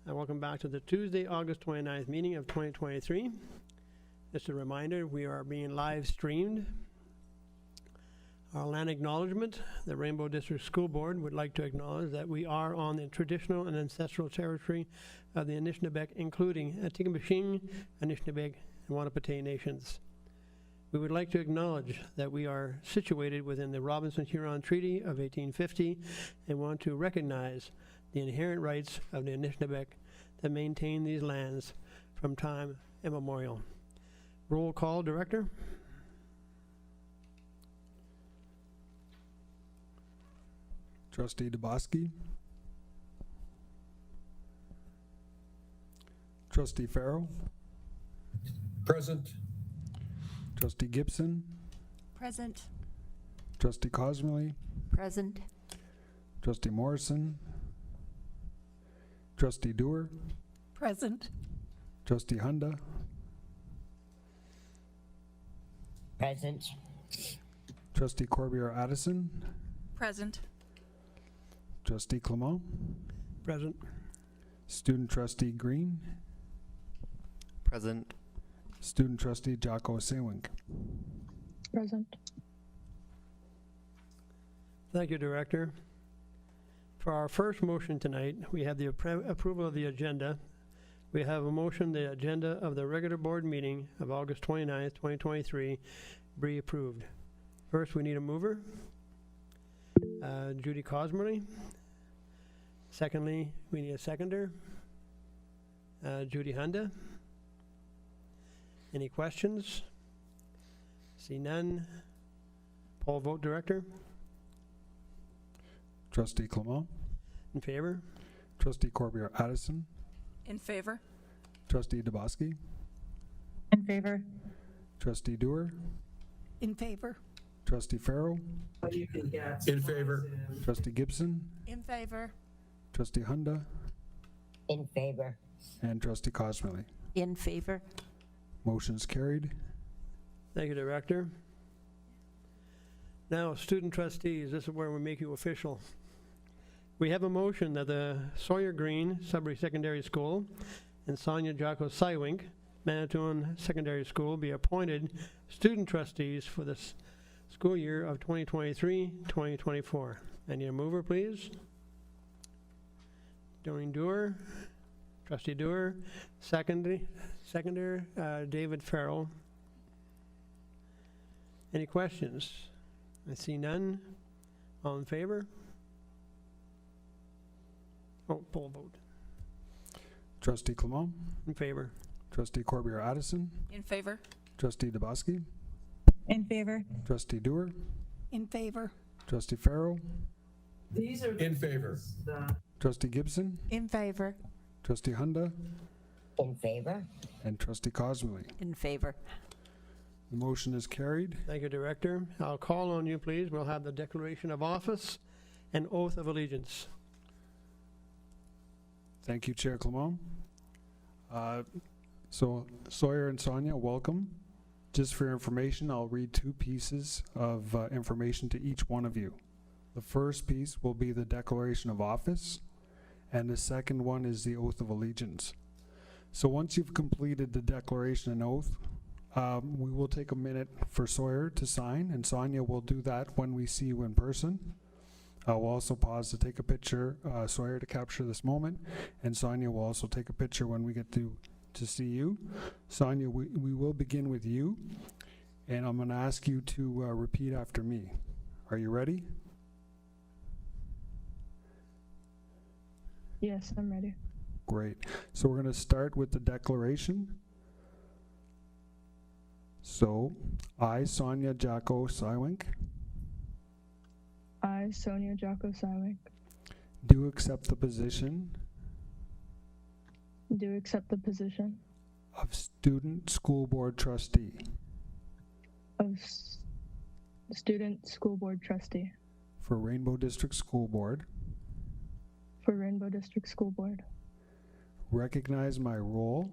and welcome back to the Tuesday, August 29th meeting of 2023. Just a reminder, we are being live streamed. Our land acknowledgement, the Rainbow District School Board would like to acknowledge that we are on the traditional and ancestral territory of the Anishinaabe, including Atikameksheng, Anishinaabe, and Wahnapitae nations. We would like to acknowledge that we are situated within the Robinson-Huron Treaty of 1850 and want to recognize the inherent rights of the Anishinaabe that maintain these lands from time immemorial. Roll call, Director. Trustee Dubosky. Trustee Farrell. Present. Trustee Gibson. Present. Trustee Cosmely. Present. Trustee Morrison. Trustee Dewar. Present. Trustee Hunda. Present. Trustee Corbier-Addison. Present. Trustee Clement. Present. Student Trustee Green. Present. Student Trustee Jocko Sawink. Present. Thank you, Director. For our first motion tonight, we have the approval of the agenda. We have a motion, the agenda of the regular board meeting of August 29th, 2023 be approved. First, we need a mover. Judy Cosmerly. Secondly, we need a seconder. Judy Hunda. Any questions? See none. Poll vote, Director. Trustee Clement. In favor? Trustee Corbier-Addison. In favor? Trustee Dubosky. In favor. Trustee Dewar. In favor? Trustee Farrell. In favor. Trustee Gibson. In favor? Trustee Hunda. In favor. And Trustee Cosmely. In favor? Motion's carried. Thank you, Director. Now, student trustees, this is where we make you official. We have a motion that the Sawyer Green Sudbury Secondary School and Sonia Jocko Sywink Manitoulin Secondary School be appointed student trustees for this school year of 2023-2024. I need a mover, please. Doreen Dewar, Trustee Dewar. Seconder, David Farrell. Any questions? I see none. All in favor? Oh, poll vote. Trustee Clement. In favor. Trustee Corbier-Addison. In favor? Trustee Dubosky. In favor. Trustee Dewar. In favor? Trustee Farrell. These are In favor. Trustee Gibson. In favor? Trustee Hunda. In favor. And Trustee Cosmely. In favor? The motion is carried. Thank you, Director. I'll call on you, please. We'll have the declaration of office and oath of allegiance. Thank you, Chair Clement. So Sawyer and Sonia, welcome. Just for your information, I'll read two pieces of information to each one of you. The first piece will be the declaration of office, and the second one is the oath of allegiance. So once you've completed the declaration and oath, we will take a minute for Sawyer to sign, and Sonia will do that when we see you in person. We'll also pause to take a picture, Sawyer to capture this moment, and Sonia will also take a picture when we get to see you. Sonia, we will begin with you, and I'm going to ask you to repeat after me. Are you ready? Yes, I'm ready. Great. So we're going to start with the declaration. So, I, Sonia Jocko Sywink, I, Sonia Jocko Sywink, do accept the position do accept the position of Student School Board Trustee of Student School Board Trustee for Rainbow District School Board, for Rainbow District School Board, recognize my role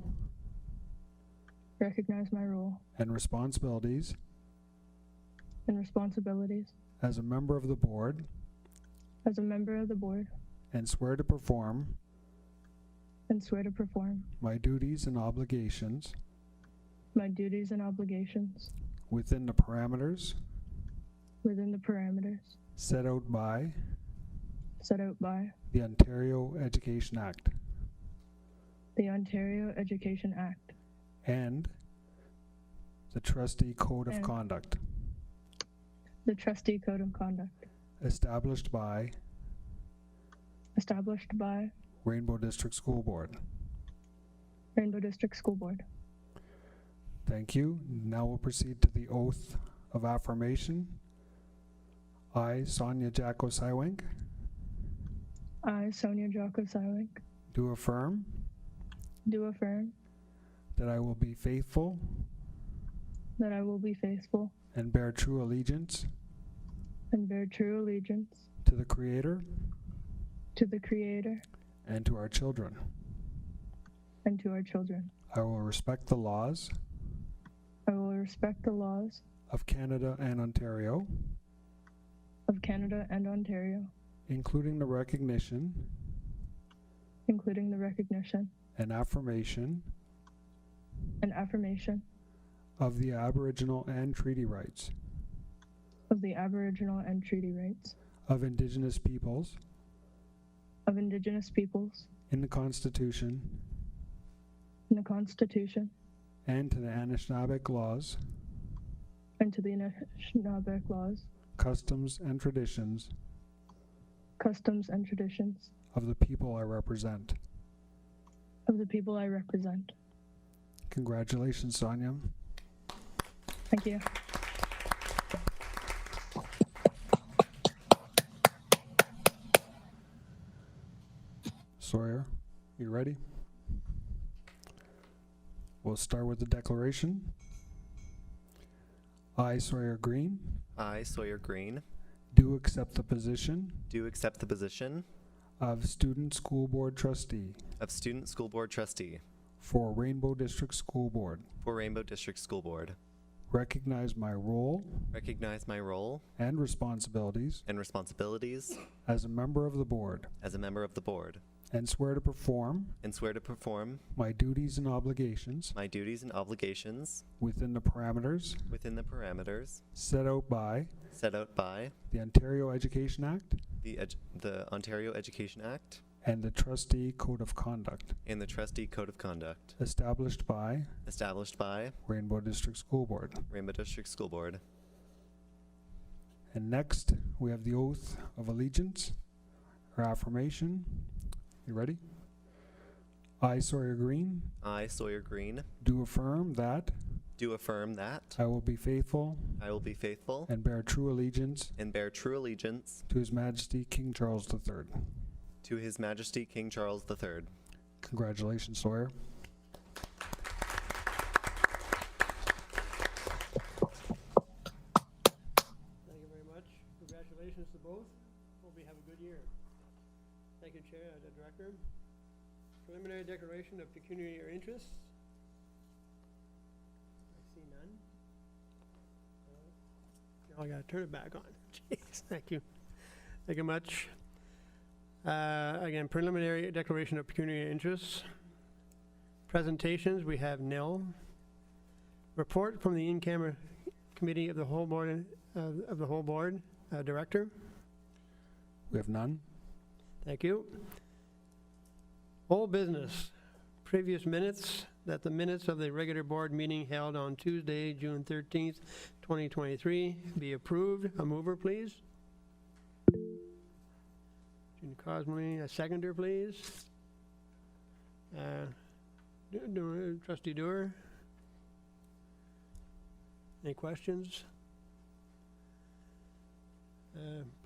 recognize my role and responsibilities and responsibilities as a member of the board, as a member of the board, and swear to perform and swear to perform my duties and obligations my duties and obligations within the parameters within the parameters set out by the Ontario Education Act the Ontario Education Act and the Trustee Code of And- Conduct the Trustee Code of Conduct established by Rainbow District School Board. Rainbow District School Board. Thank you. Now we'll proceed to the oath of affirmation. I, Sonia Jacko Sywink, I, Sonia Jocko Sywink, do affirm do affirm that I will be faithful that I will be faithful and bear true allegiance and bear true allegiance to the Creator to the Creator and to our children. and to our children. I will respect the laws I will respect the laws of Canada and Ontario, of Canada and Ontario, including the recognition including the recognition and affirmation and affirmation of the Aboriginal and treaty rights of the Aboriginal and treaty rights of Indigenous peoples of Indigenous peoples in the Constitution in the Constitution and to the Anishinaabe laws, and to the Anishinaabe laws, customs, and traditions customs, and traditions of the people I represent. of the people I represent. Congratulations, Sonia. Thank you. Sawyer, you ready? We'll start with the declaration. I, Sawyer Green, I, Sawyer Green, do accept the position do accept the position of Student School Board Trustee of Student School Board Trustee for Rainbow District School Board. for Rainbow District School Board. Recognize my role Recognize my role and responsibilities and responsibilities as a member of the board, as a member of the board, and swear to perform and swear to perform my duties and obligations my duties and obligations within the parameters within the parameters set out by set out by the Ontario Education Act the Ontario Education Act and the Trustee Code of Conduct and the Trustee Code of Conduct established by established by Rainbow District School Board. Rainbow District School Board. And next, we have the oath of allegiance or affirmation. You ready? I, Sawyer Green, I, Sawyer Green, do affirm that do affirm that I will be faithful I will be faithful and bear true allegiance and bear true allegiance to His Majesty King Charles III. to His Majesty King Charles III. Congratulations, Sawyer. Thank you very much. Congratulations to both. Hope we have a good year. Thank you, Chair, the Director. Preliminary declaration of pecuniary interests. I see none. Now I gotta turn it back on. Jeez, thank you. Thank you much. Again, preliminary declaration of pecuniary interests. Presentations, we have nil. Report from the in-camera committee of the whole board, Director. We have none. Thank you. Whole business, previous minutes, that the minutes of the regular board meeting held on Tuesday, June 13th, 2023 be approved. A mover, please. June Cosmely, a seconder, please. Trustee Dewar. Any questions?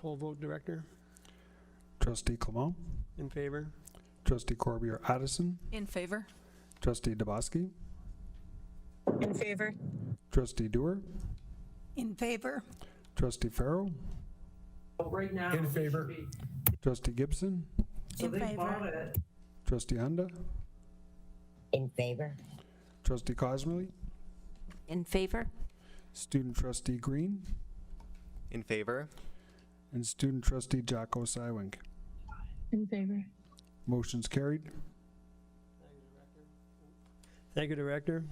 Poll vote, Director. Trustee Clement, In favor? Trustee Corbier Addison, In favor? Trustee Dabowski, In favor. Trustee Dewar, In favor? Trustee Farrow, Right now. In favor. Trustee Gibson, In favor? Trustee Hunda, In favor? Trustee Cosmely, In favor? Student Trustee Green, In favor? and Student Trustee Jacko Sywink. In favor. Motion's carried. Thank you, Director.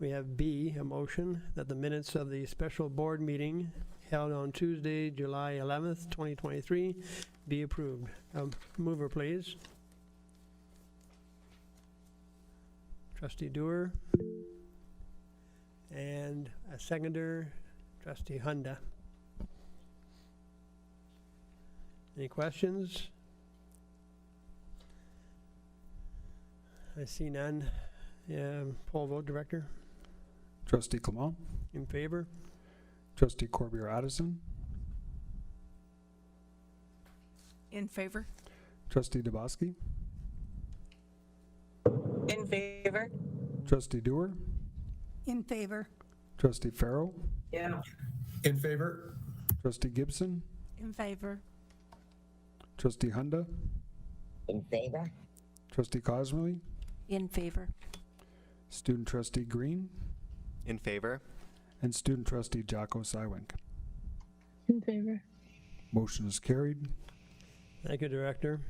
We have B, a motion that the minutes of the special board meeting held on Tuesday, July 11th, 2023, be approved. Mover, please. Trustee Dewar. And a seconder, Trustee Hunda. Any questions? I see none. Poll vote, Director. Trustee Clement, In favor? Trustee Corbier Addison, In favor? Trustee Dubowski, In favor? Trustee Dewar, In favor. Trustee Farrow, Yeah. In favor? Trustee Gibson, In favor? Trustee Hunda, In favor? Trustee Cosmerly, In favor. Student Trustee Green, In favor? and Student Trustee Jocko Sywink. In favor? Motion is carried. Thank you, Director.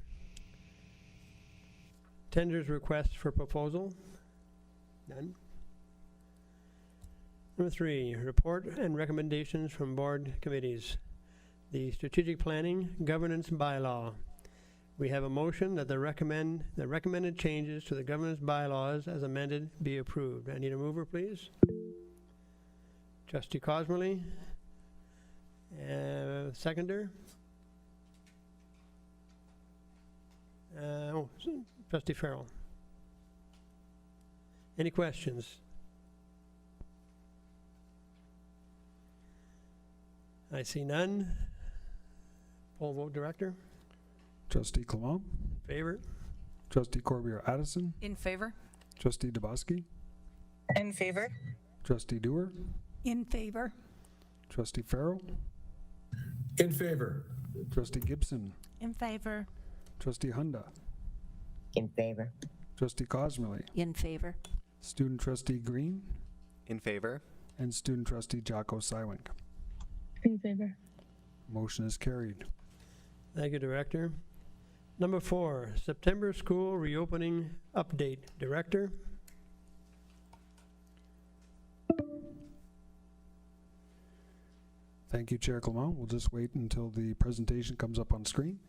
Tenders request for proposal? None. Number 3, report and recommendations from board committees. The strategic planning governance bylaw. We have a motion that the recommended changes to the governance bylaws as amended be approved. I need a mover, please. Trustee Cosmerly. Seconder. Trustee Farrell. Any questions? I see none. Poll vote, Director. Trustee Clement, Favor? Trustee Corbier Addison, In favor? Trustee Dubowski, In favor? Trustee Dewar, In favor? Trustee Farrow, In favor? Trustee Gibson, In favor? Trustee Hunda, In favor? Trustee Cosmerly, In favor. Student Trustee Green, In favor? and Student Trustee Jocko Sywink. In favor? Motion is carried. Thank you, Director. Number 4, September school reopening update. Director? Thank you, Chair Clement. We'll just wait until the presentation comes up on screen.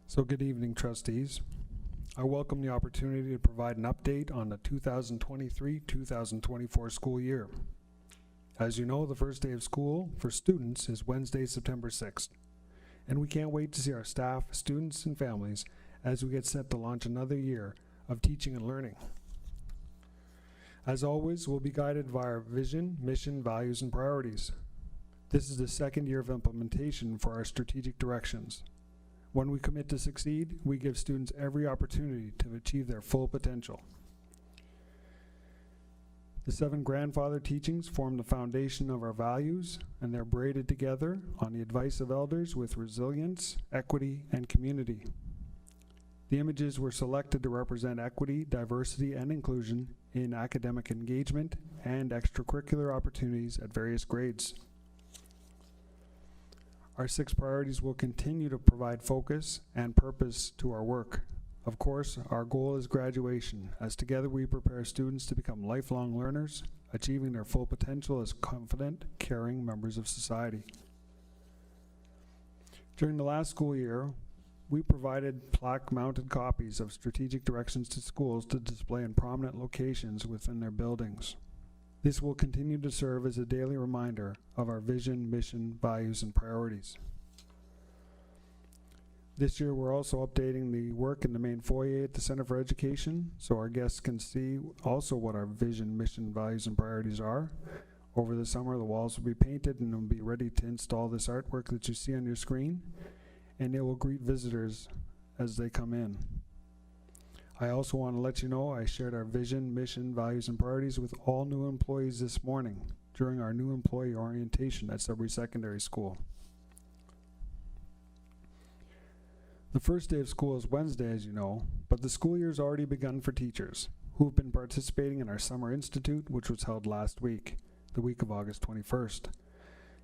So good evening, trustees. I welcome the opportunity to provide an update on the 2023-2024 school year. As you know, the first day of school for students is Wednesday, September 6th. And we can't wait to see our staff, students, and families as we get set to launch another year of teaching and learning. As always, we'll be guided by our vision, mission, values, and priorities. This is the second year of implementation for our strategic directions. When we commit to succeed, we give students every opportunity to achieve their full potential. The 7 grandfather teachings form the foundation of our values, and they're braided together on the advice of elders with resilience, equity, and community. The images were selected to represent equity, diversity, and inclusion in academic engagement and extracurricular opportunities at various grades. Our 6 priorities will continue to provide focus and purpose to our work. Of course, our goal is graduation, as together we prepare students to become lifelong learners, achieving their full potential as confident, caring members of society. During the last school year, we provided plaque-mounted copies of strategic directions to schools to display in prominent locations within their buildings. This will continue to serve as a daily reminder of our vision, mission, values, and priorities. This year, we're also updating the work in the main foyer at the Center for Education, so our guests can see also what our vision, mission, values, and priorities are. Over the summer, the walls will be painted and we'll be ready to install this artwork that you see on your screen, and it will greet visitors as they come in. I also want to let you know I shared our vision, mission, values, and priorities with all new employees this morning during our new employee orientation at Sudbury Secondary School. The first day of school is Wednesday, as you know, but the school year has already begun for teachers. who have been participating in our Summer Institute, which was held last week, the week of August 21st.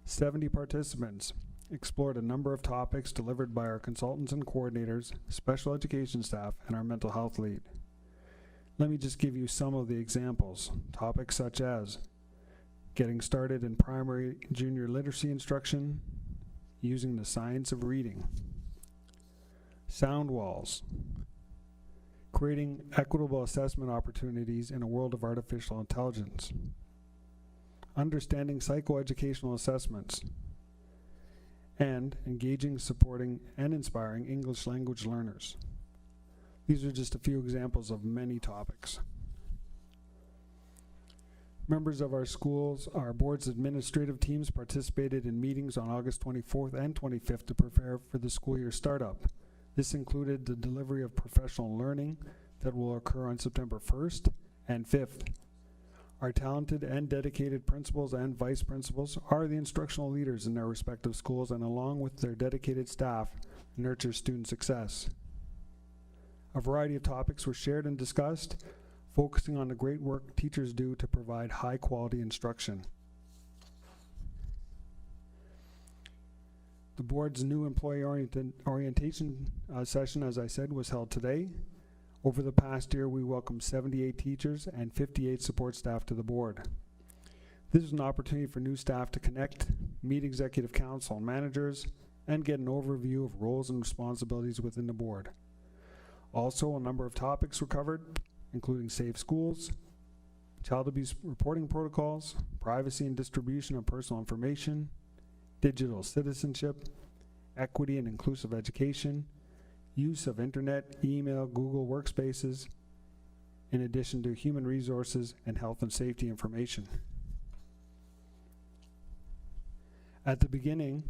70 participants explored a number of topics delivered by our consultants and coordinators, special education staff, and our mental health lead. Let me just give you some of the examples. Topics such as getting started in primary junior literacy instruction, using the science of reading, sound walls, creating equitable assessment opportunities in a world of artificial intelligence, understanding psychoeducational assessments, and engaging, supporting, and inspiring English language learners. These are just a few examples of many topics. Members of our schools, our board's administrative teams participated in meetings on August 24th and 25th to prepare for the school year startup. This included the delivery of professional learning that will occur on September 1st and 5th. Our talented and dedicated principals and vice principals are the instructional leaders in their respective schools, and along with their dedicated staff, nurture student success. A variety of topics were shared and discussed, focusing on the great work teachers do to provide high-quality instruction. The board's new employee orientation session, as I said, was held today. Over the past year, we welcomed 78 teachers and 58 support staff to the board. This is an opportunity for new staff to connect, meet executive council and managers, and get an overview of roles and responsibilities within the board. Also, a number of topics were covered, including safe schools, child abuse reporting protocols, privacy and distribution of personal information, digital citizenship, equity and inclusive education, use of internet, email, Google Workspaces, in addition to human resources and health and safety information. At the beginning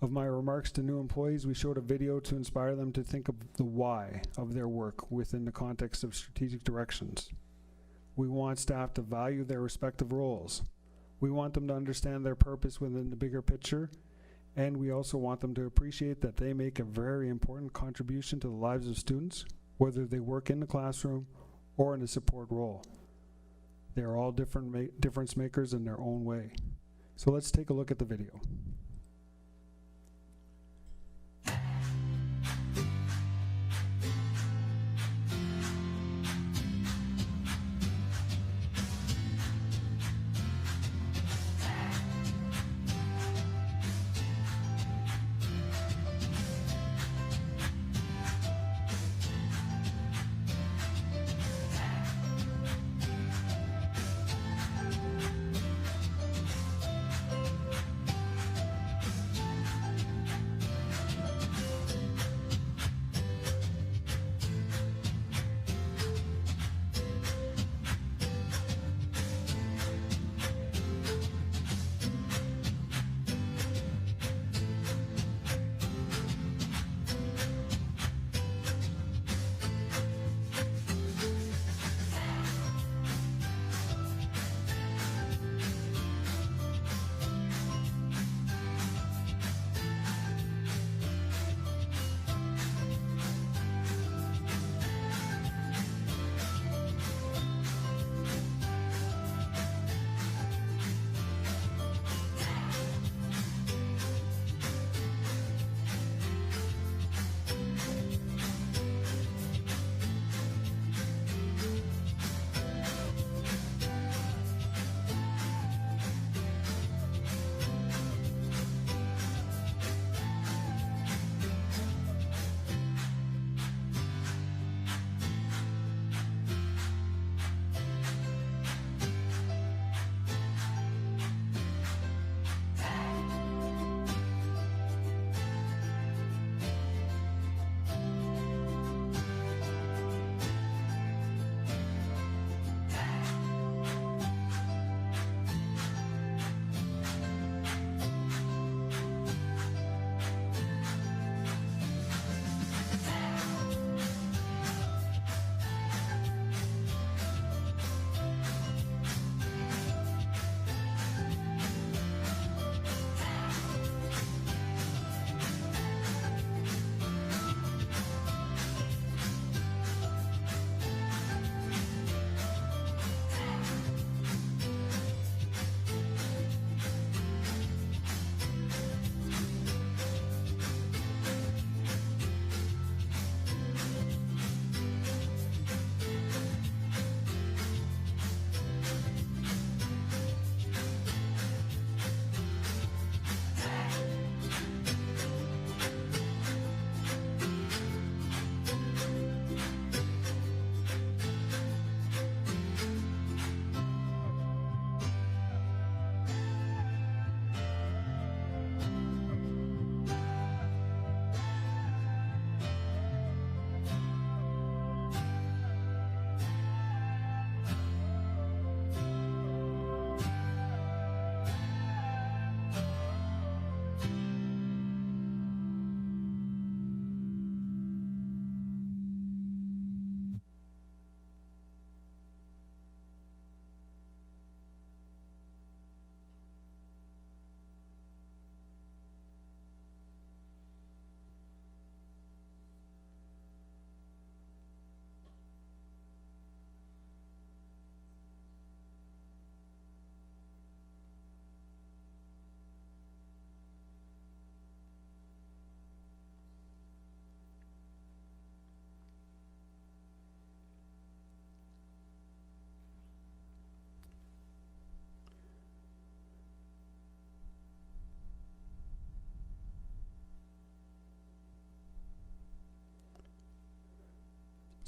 of my remarks to new employees, we showed a video to inspire them to think of the why of their work within the context of strategic directions. We want staff to value their respective roles. We want them to understand their purpose within the bigger picture, and we also want them to appreciate that they make a very important contribution to the lives of students, whether they work in the classroom or in a support role. They are all difference makers in their own way. So let's take a look at the video.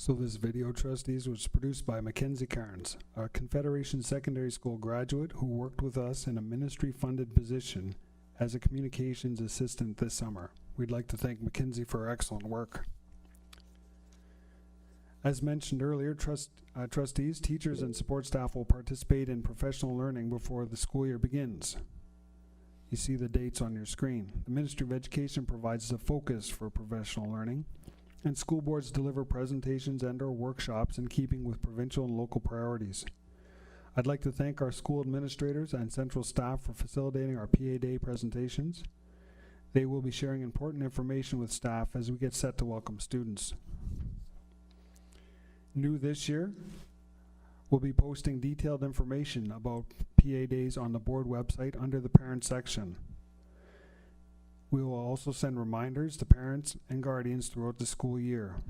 So this video, trustees, was produced by Mackenzie Carnes, a Confederation Secondary School graduate who worked with us in a ministry-funded position as a communications assistant this summer. We'd like to thank Mackenzie for her excellent work. As mentioned earlier, trustees, teachers, and support staff will participate in professional learning before the school year begins. You see the dates on your screen. The Ministry of Education provides the focus for professional learning, and school boards deliver presentations and/or workshops in keeping with provincial and local priorities. I'd like to thank our school administrators and central staff for facilitating our PA Day presentations. They will be sharing important information with staff as we get set to welcome students. New this year, we'll be posting detailed information about PA Days on the board website under the parent section. We will also send reminders to parents and guardians throughout the school year.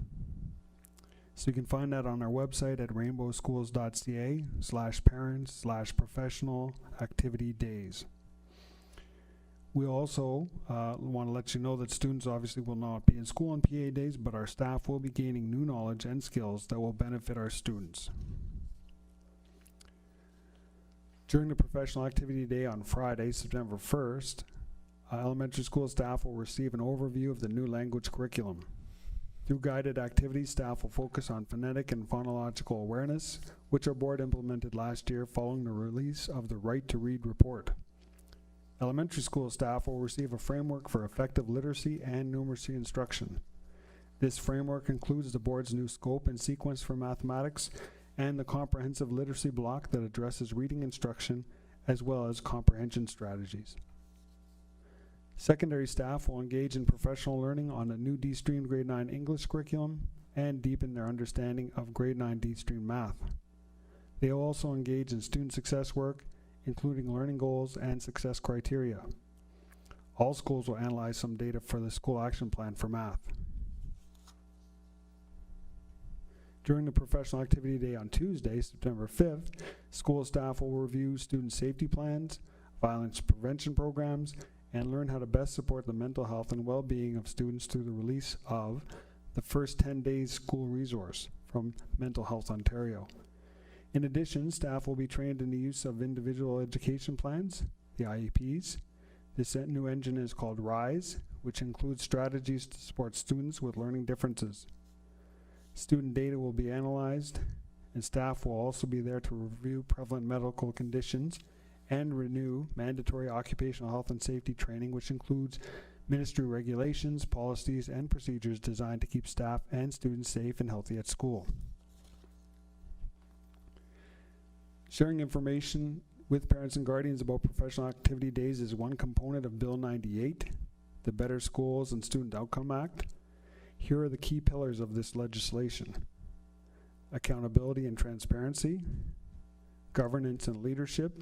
So you can find that on our website at rainbowschools.ca/parents/professional activity days. We also want to let you know that students obviously will not be in school on PA Days, but our staff will be gaining new knowledge and skills that will benefit our students. During the Professional Activity Day on Friday, September 1st, elementary school staff will receive an overview of the new language curriculum. Through guided activities, staff will focus on phonetic and phonological awareness, which our board implemented last year following the release of the Right to Read report. Elementary school staff will receive a framework for effective literacy and numeracy instruction. This framework includes the board's new scope and sequence for mathematics and the comprehensive literacy block that addresses reading instruction as well as comprehension strategies. Secondary staff will engage in professional learning on a new D-Stream Grade 9 English curriculum and deepen their understanding of Grade 9 D-Stream math. They will also engage in student success work, including learning goals and success criteria. All schools will analyze some data for the school action plan for math. During the Professional Activity Day on Tuesday, September 5th, school staff will review student safety plans, violence prevention programs, and learn how to best support the mental health and well-being of students through the release of the First 10 Days School Resource from Mental Health Ontario. In addition, staff will be trained in the use of individual education plans, the IEPs. This new engine is called RISE, which includes strategies to support students with learning differences. Student data will be analyzed, and staff will also be there to review prevalent medical conditions and renew mandatory occupational health and safety training, which includes ministry regulations, policies, and procedures designed to keep staff and students safe and healthy at school. Sharing information with parents and guardians about professional activity days is one component of Bill 98, the Better Schools and Student Outcome Act. Here are the key pillars of this legislation: accountability and transparency, governance and leadership,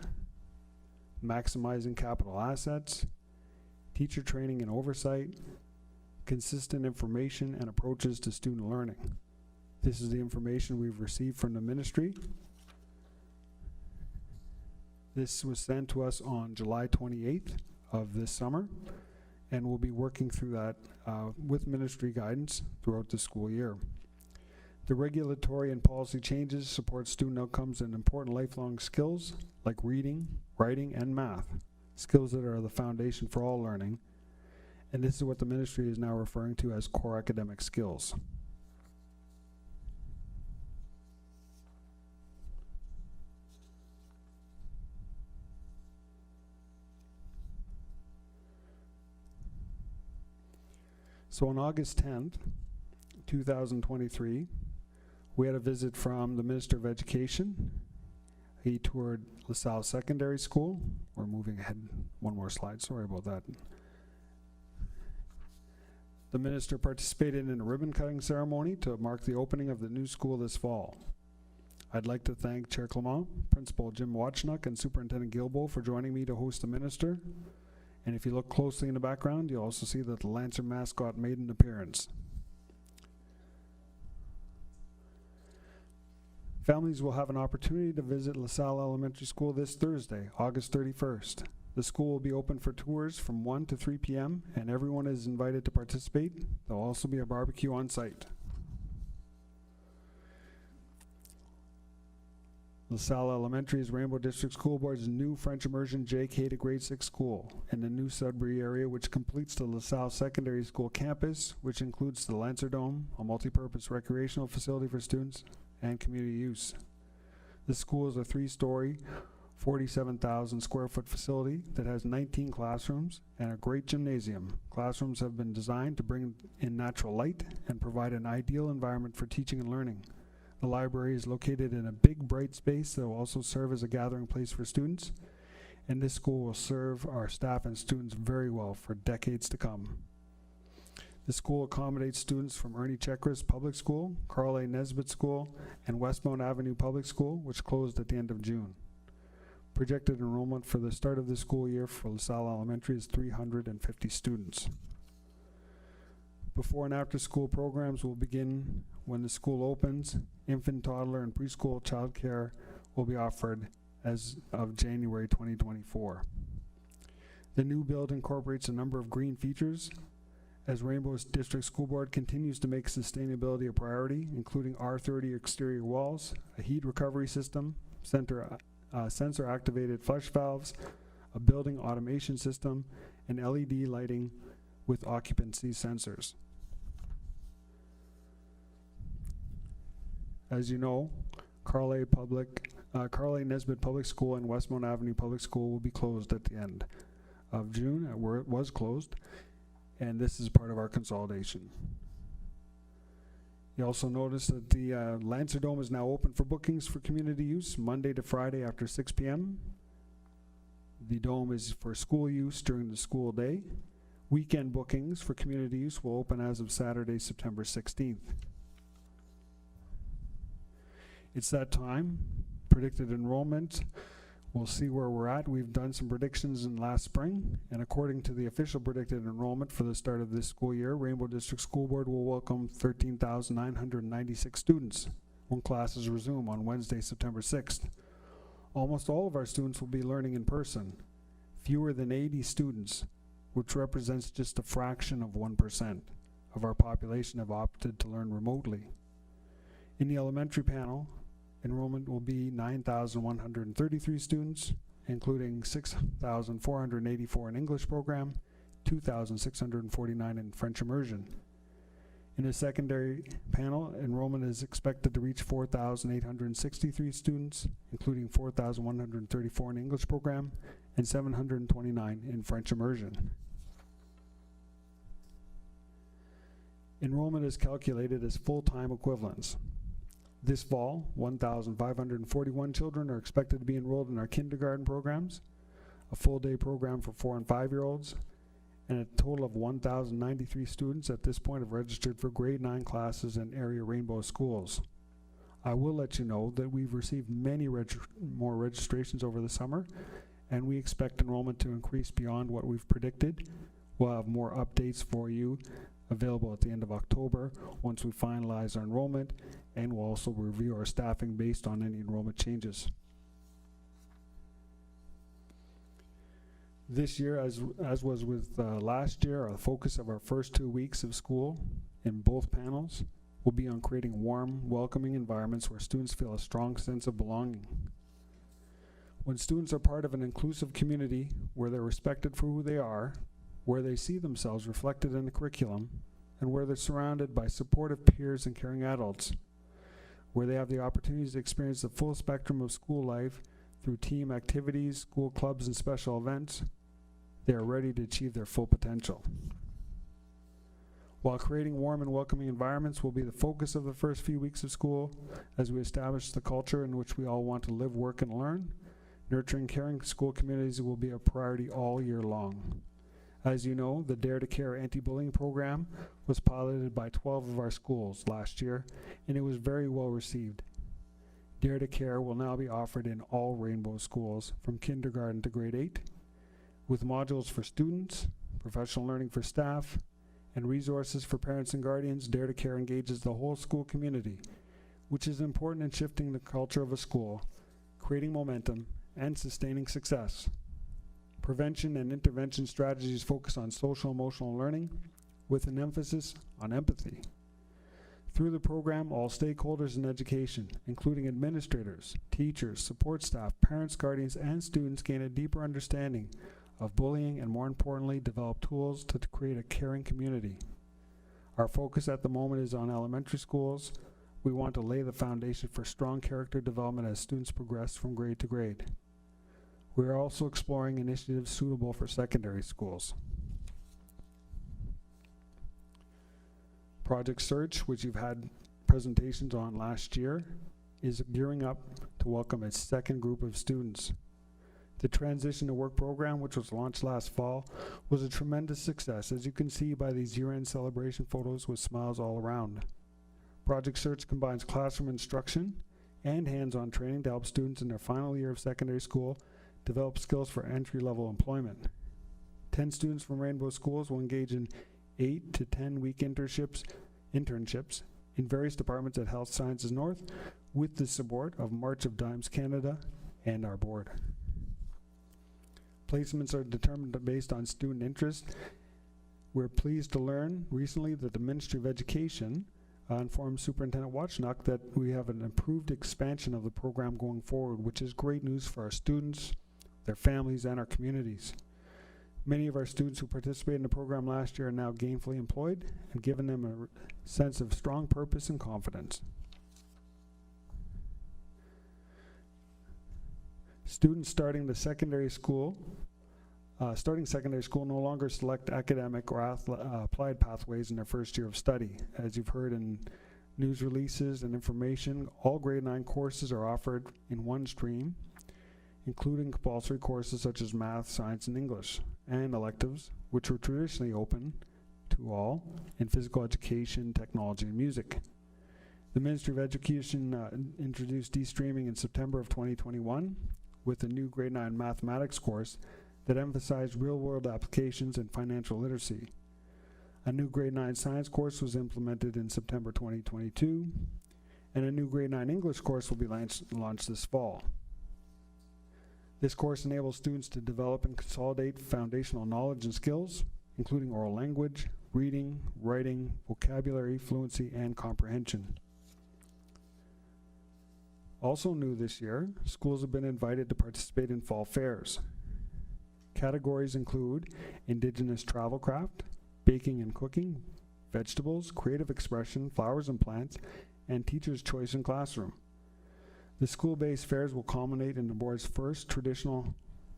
maximizing capital assets, teacher training and oversight, consistent information and approaches to student learning. This is the information we've received from the ministry. This was sent to us on July 28th of this summer, and we'll be working through that with ministry guidance throughout the school year. The regulatory and policy changes support student outcomes and important lifelong skills like reading, writing, and math, skills that are the foundation for all learning, and this is what the ministry is now referring to as core academic skills. So on August 10th, 2023, we had a visit from the Minister of Education. He toured LaSalle Secondary School. We're moving ahead one more slide, sorry about that. The minister participated in a ribbon cutting ceremony to mark the opening of the new school this fall. I'd like to thank Chair Clement, Principal Jim Watchnuk, and Superintendent Gilbo for joining me to host the minister. And if you look closely in the background, you'll also see that the Lancer mascot made an appearance. Families will have an opportunity to visit LaSalle Elementary School this Thursday, August 31st. The school will be open for tours from 1 to 3 p.m. and everyone is invited to participate. There'll also be a barbecue on site. LaSalle Elementary is Rainbow District School Board's new French immersion JK to grade 6 school in the new Sudbury area, which completes the LaSalle Secondary School campus, which includes the Lancer Dome, a multi-purpose recreational facility for students and community use. The school is a 3-story, 47,000 square foot facility that has 19 classrooms and a great gymnasium. Classrooms have been designed to bring in natural light and provide an ideal environment for teaching and learning. The library is located in a big, bright space that will also serve as a gathering place for students, and this school will serve our staff and students very well for decades to come. The school accommodates students from Ernie Checkris Public School, Carl A. Nesbitt School, and Westmount Avenue Public School, which closed at the end of June. Projected enrollment for the start of the school year for LaSalle Elementary is 350 students. Before and after school programs will begin when the school opens. Infant, toddler, and preschool childcare will be offered as of January 2024. The new build incorporates a number of green features as Rainbow District School Board continues to make sustainability a priority, including R30 exterior walls, a heat recovery system, sensor-activated flush valves, a building automation system, and LED lighting with occupancy sensors. As you know, Carl A. Nesbitt Public School and Westmount Avenue Public School will be closed at the end of June, where it was closed, and this is part of our consolidation. You also notice that the Lancer Dome is now open for bookings for community use Monday to Friday after 6 p.m. The dome is for school use during the school day. Weekend bookings for community use will open as of Saturday, September 16th. It's that time. Predicted enrollment. We'll see where we're at. We've done some predictions in last spring, and according to the official predicted enrollment for the start of this school year, Rainbow District School Board will welcome 13,996 students when classes resume on Wednesday, September 6th. Almost all of our students will be learning in person. Fewer than 80 students, which represents just a fraction of 1% of our population, have opted to learn remotely. In the elementary panel, enrollment will be 9,133 students, including 6,484 in English program, 2,649 in French immersion. In the secondary panel, enrollment is expected to reach 4,863 students, including 4,134 in English program and 729 in French immersion. Enrollment is calculated as full-time equivalents. This fall, 1,541 children are expected to be enrolled in our kindergarten programs, a full-day program for 4 and 5-year-olds, and a total of 1,093 students at this point have registered for grade 9 classes in area Rainbow schools. I will let you know that we've received many more registrations over the summer, and we expect enrollment to increase beyond what we've predicted. We'll have more updates for you available at the end of October once we finalize our enrollment, and we'll also review our staffing based on any enrollment changes. This year, as was with last year, our focus of our first 2 weeks of school in both panels will be on creating warm, welcoming environments where students feel a strong sense of belonging. When students are part of an inclusive community where they're respected for who they are, where they see themselves reflected in the curriculum, and where they're surrounded by supportive peers and caring adults, where they have the opportunities to experience the full spectrum of school life through team activities, school clubs, and special events, they are ready to achieve their full potential. While creating warm and welcoming environments will be the focus of the first few weeks of school, as we establish the culture in which we all want to live, work, and learn, nurturing caring school communities will be a priority all year long. As you know, the Dare to Care anti-bullying program was piloted by 12 of our schools last year, and it was very well received. Dare to Care will now be offered in all Rainbow schools from kindergarten to grade 8, with modules for students, professional learning for staff, and resources for parents and guardians. Dare to Care engages the whole school community, which is important in shifting the culture of a school, creating momentum, and sustaining success. Prevention and intervention strategies focus on social emotional learning with an emphasis on empathy. Through the program, all stakeholders in education, including administrators, teachers, support staff, parents, guardians, and students, gain a deeper understanding of bullying and, more importantly, develop tools to create a caring community. Our focus at the moment is on elementary schools. We want to lay the foundation for strong character development as students progress from grade to grade. We are also exploring initiatives suitable for secondary schools. Project Search, which you've had presentations on last year, is gearing up to welcome its second group of students. The Transition to Work program, which was launched last fall, was a tremendous success, as you can see by these year-end celebration photos with smiles all around. Project Search combines classroom instruction and hands-on training to help students in their final year of secondary school develop skills for entry-level employment. 10 students from Rainbow Schools will engage in 8 to 10-week internships in various departments at Health Sciences North with the support of March of Dimes Canada and our board. Placements are determined based on student interest. We're pleased to learn recently that the Ministry of Education informed Superintendent Wachnock that we have an improved expansion of the program going forward, which is great news for our students, their families, and our communities. Many of our students who participated in the program last year are now gainfully employed and given them a sense of strong purpose and confidence. Students starting secondary school no longer select academic or applied pathways in their first year of study. As you've heard in news releases and information, all grade 9 courses are offered in one stream, including compulsory courses such as math, science, and English, and electives, which were traditionally open to all in physical education, technology, and music. The Ministry of Education introduced de-streaming in September of 2021 with a new grade 9 mathematics course that emphasized real-world applications and financial literacy. A new grade 9 science course was implemented in September 2022, and a new grade 9 English course will be launched this fall. This course enables students to develop and consolidate foundational knowledge and skills, including oral language, reading, writing, vocabulary, fluency, and comprehension. Also new this year, schools have been invited to participate in fall fairs. Categories include Indigenous travel craft, baking and cooking, vegetables, creative expression, flowers and plants, and teacher's choice in classroom. The school-based fairs will culminate in the board's first traditional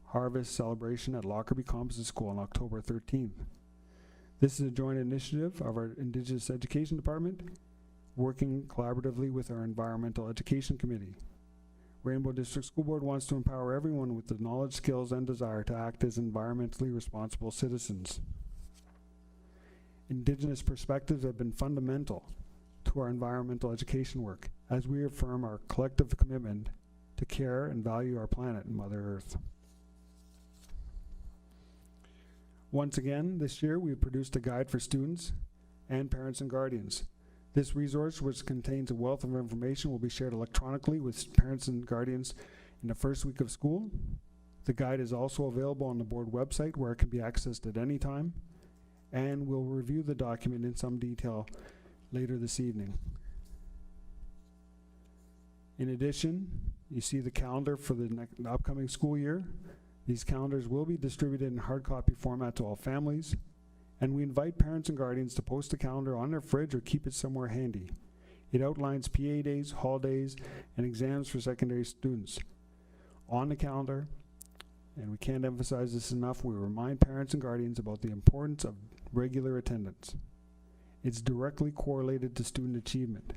harvest celebration at Lockerbie Composite School on October 13th. This is a joint initiative of our Indigenous Education Department, working collaboratively with our Environmental Education Committee. Rainbow District School Board wants to empower everyone with the knowledge, skills, and desire to act as environmentally responsible citizens. Indigenous perspectives have been fundamental to our environmental education work as we affirm our collective commitment to care and value our planet and Mother Earth. Once again, this year we produced a guide for students and parents and guardians. This resource, which contains a wealth of information, will be shared electronically with parents and guardians in the first week of school. The guide is also available on the board website where it can be accessed at any time, and we'll review the document in some detail later this evening. In addition, you see the calendar for the upcoming school year. These calendars will be distributed in hard copy format to all families, and we invite parents and guardians to post the calendar on their fridge or keep it somewhere handy. It outlines PA days, holidays, and exams for secondary students. On the calendar, and we can't emphasize this enough, we remind parents and guardians about the importance of regular attendance. It's directly correlated to student achievement.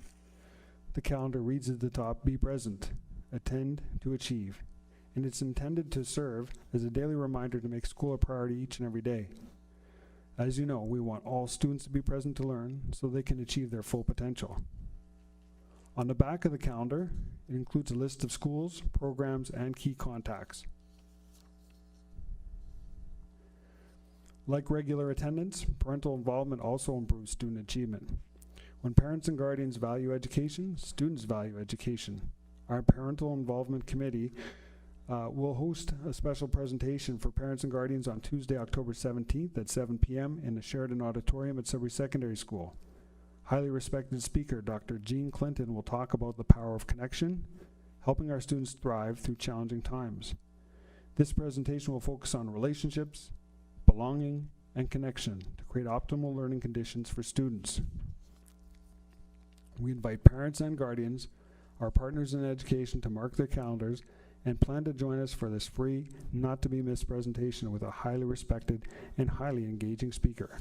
The calendar reads at the top, be present, attend to achieve, and it's intended to serve as a daily reminder to make school a priority each and every day. As you know, we want all students to be present to learn so they can achieve their full potential. On the back of the calendar, it includes a list of schools, programs, and key contacts. Like regular attendance, parental involvement also improves student achievement. When parents and guardians value education, students value education. Our Parental Involvement Committee will host a special presentation for parents and guardians on Tuesday, October 17th at 7 p.m. in the Sheridan Auditorium at Sudbury Secondary School. Highly respected speaker, Dr. Jean Clinton, will talk about the power of connection, helping our students thrive through challenging times. This presentation will focus on relationships, belonging, and connection to create optimal learning conditions for students. We invite parents and guardians, our partners in education, to mark their calendars and plan to join us for this free, not-to-be-missed presentation with a highly respected and highly engaging speaker.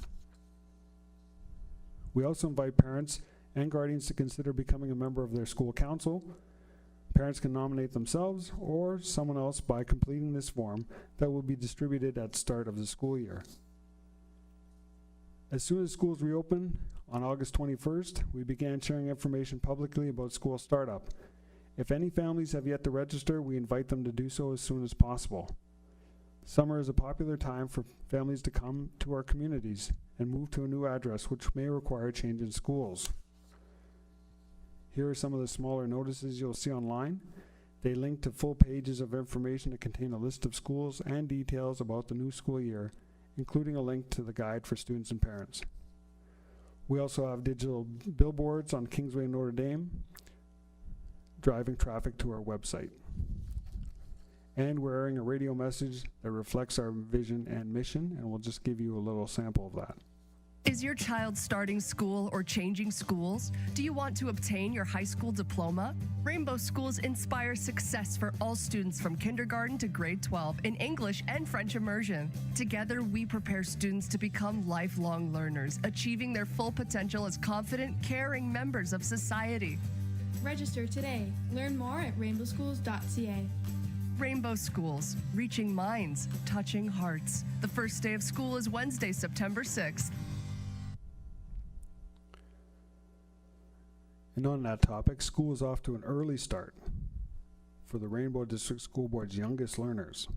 We also invite parents and guardians to consider becoming a member of their school council. Parents can nominate themselves or someone else by completing this form that will be distributed at the start of the school year. As soon as schools reopen on August 21st, we began sharing information publicly about school startup. If any families have yet to register, we invite them to do so as soon as possible. Summer is a popular time for families to come to our communities and move to a new address, which may require a change in schools. Here are some of the smaller notices you'll see online. They link to full pages of information that contain a list of schools and details about the new school year, including a link to the guide for students and parents. We also have digital billboards on Kingsway and Notre Dame, driving traffic to our website. And we're airing a radio message that reflects our vision and mission, and we'll just give you a little sample of that. Is your child starting school or changing schools? Do you want to obtain your high school diploma? Rainbow Schools inspire success for all students from kindergarten to grade 12 in English and French immersion. Together, we prepare students to become lifelong learners, achieving their full potential as confident, caring members of society. Register today. Learn more at rainbowschools.ca. Rainbow Schools, reaching minds, touching hearts. The first day of school is Wednesday, September 6th. And on that topic, school is off to an early start for the Rainbow District School Board's youngest learners.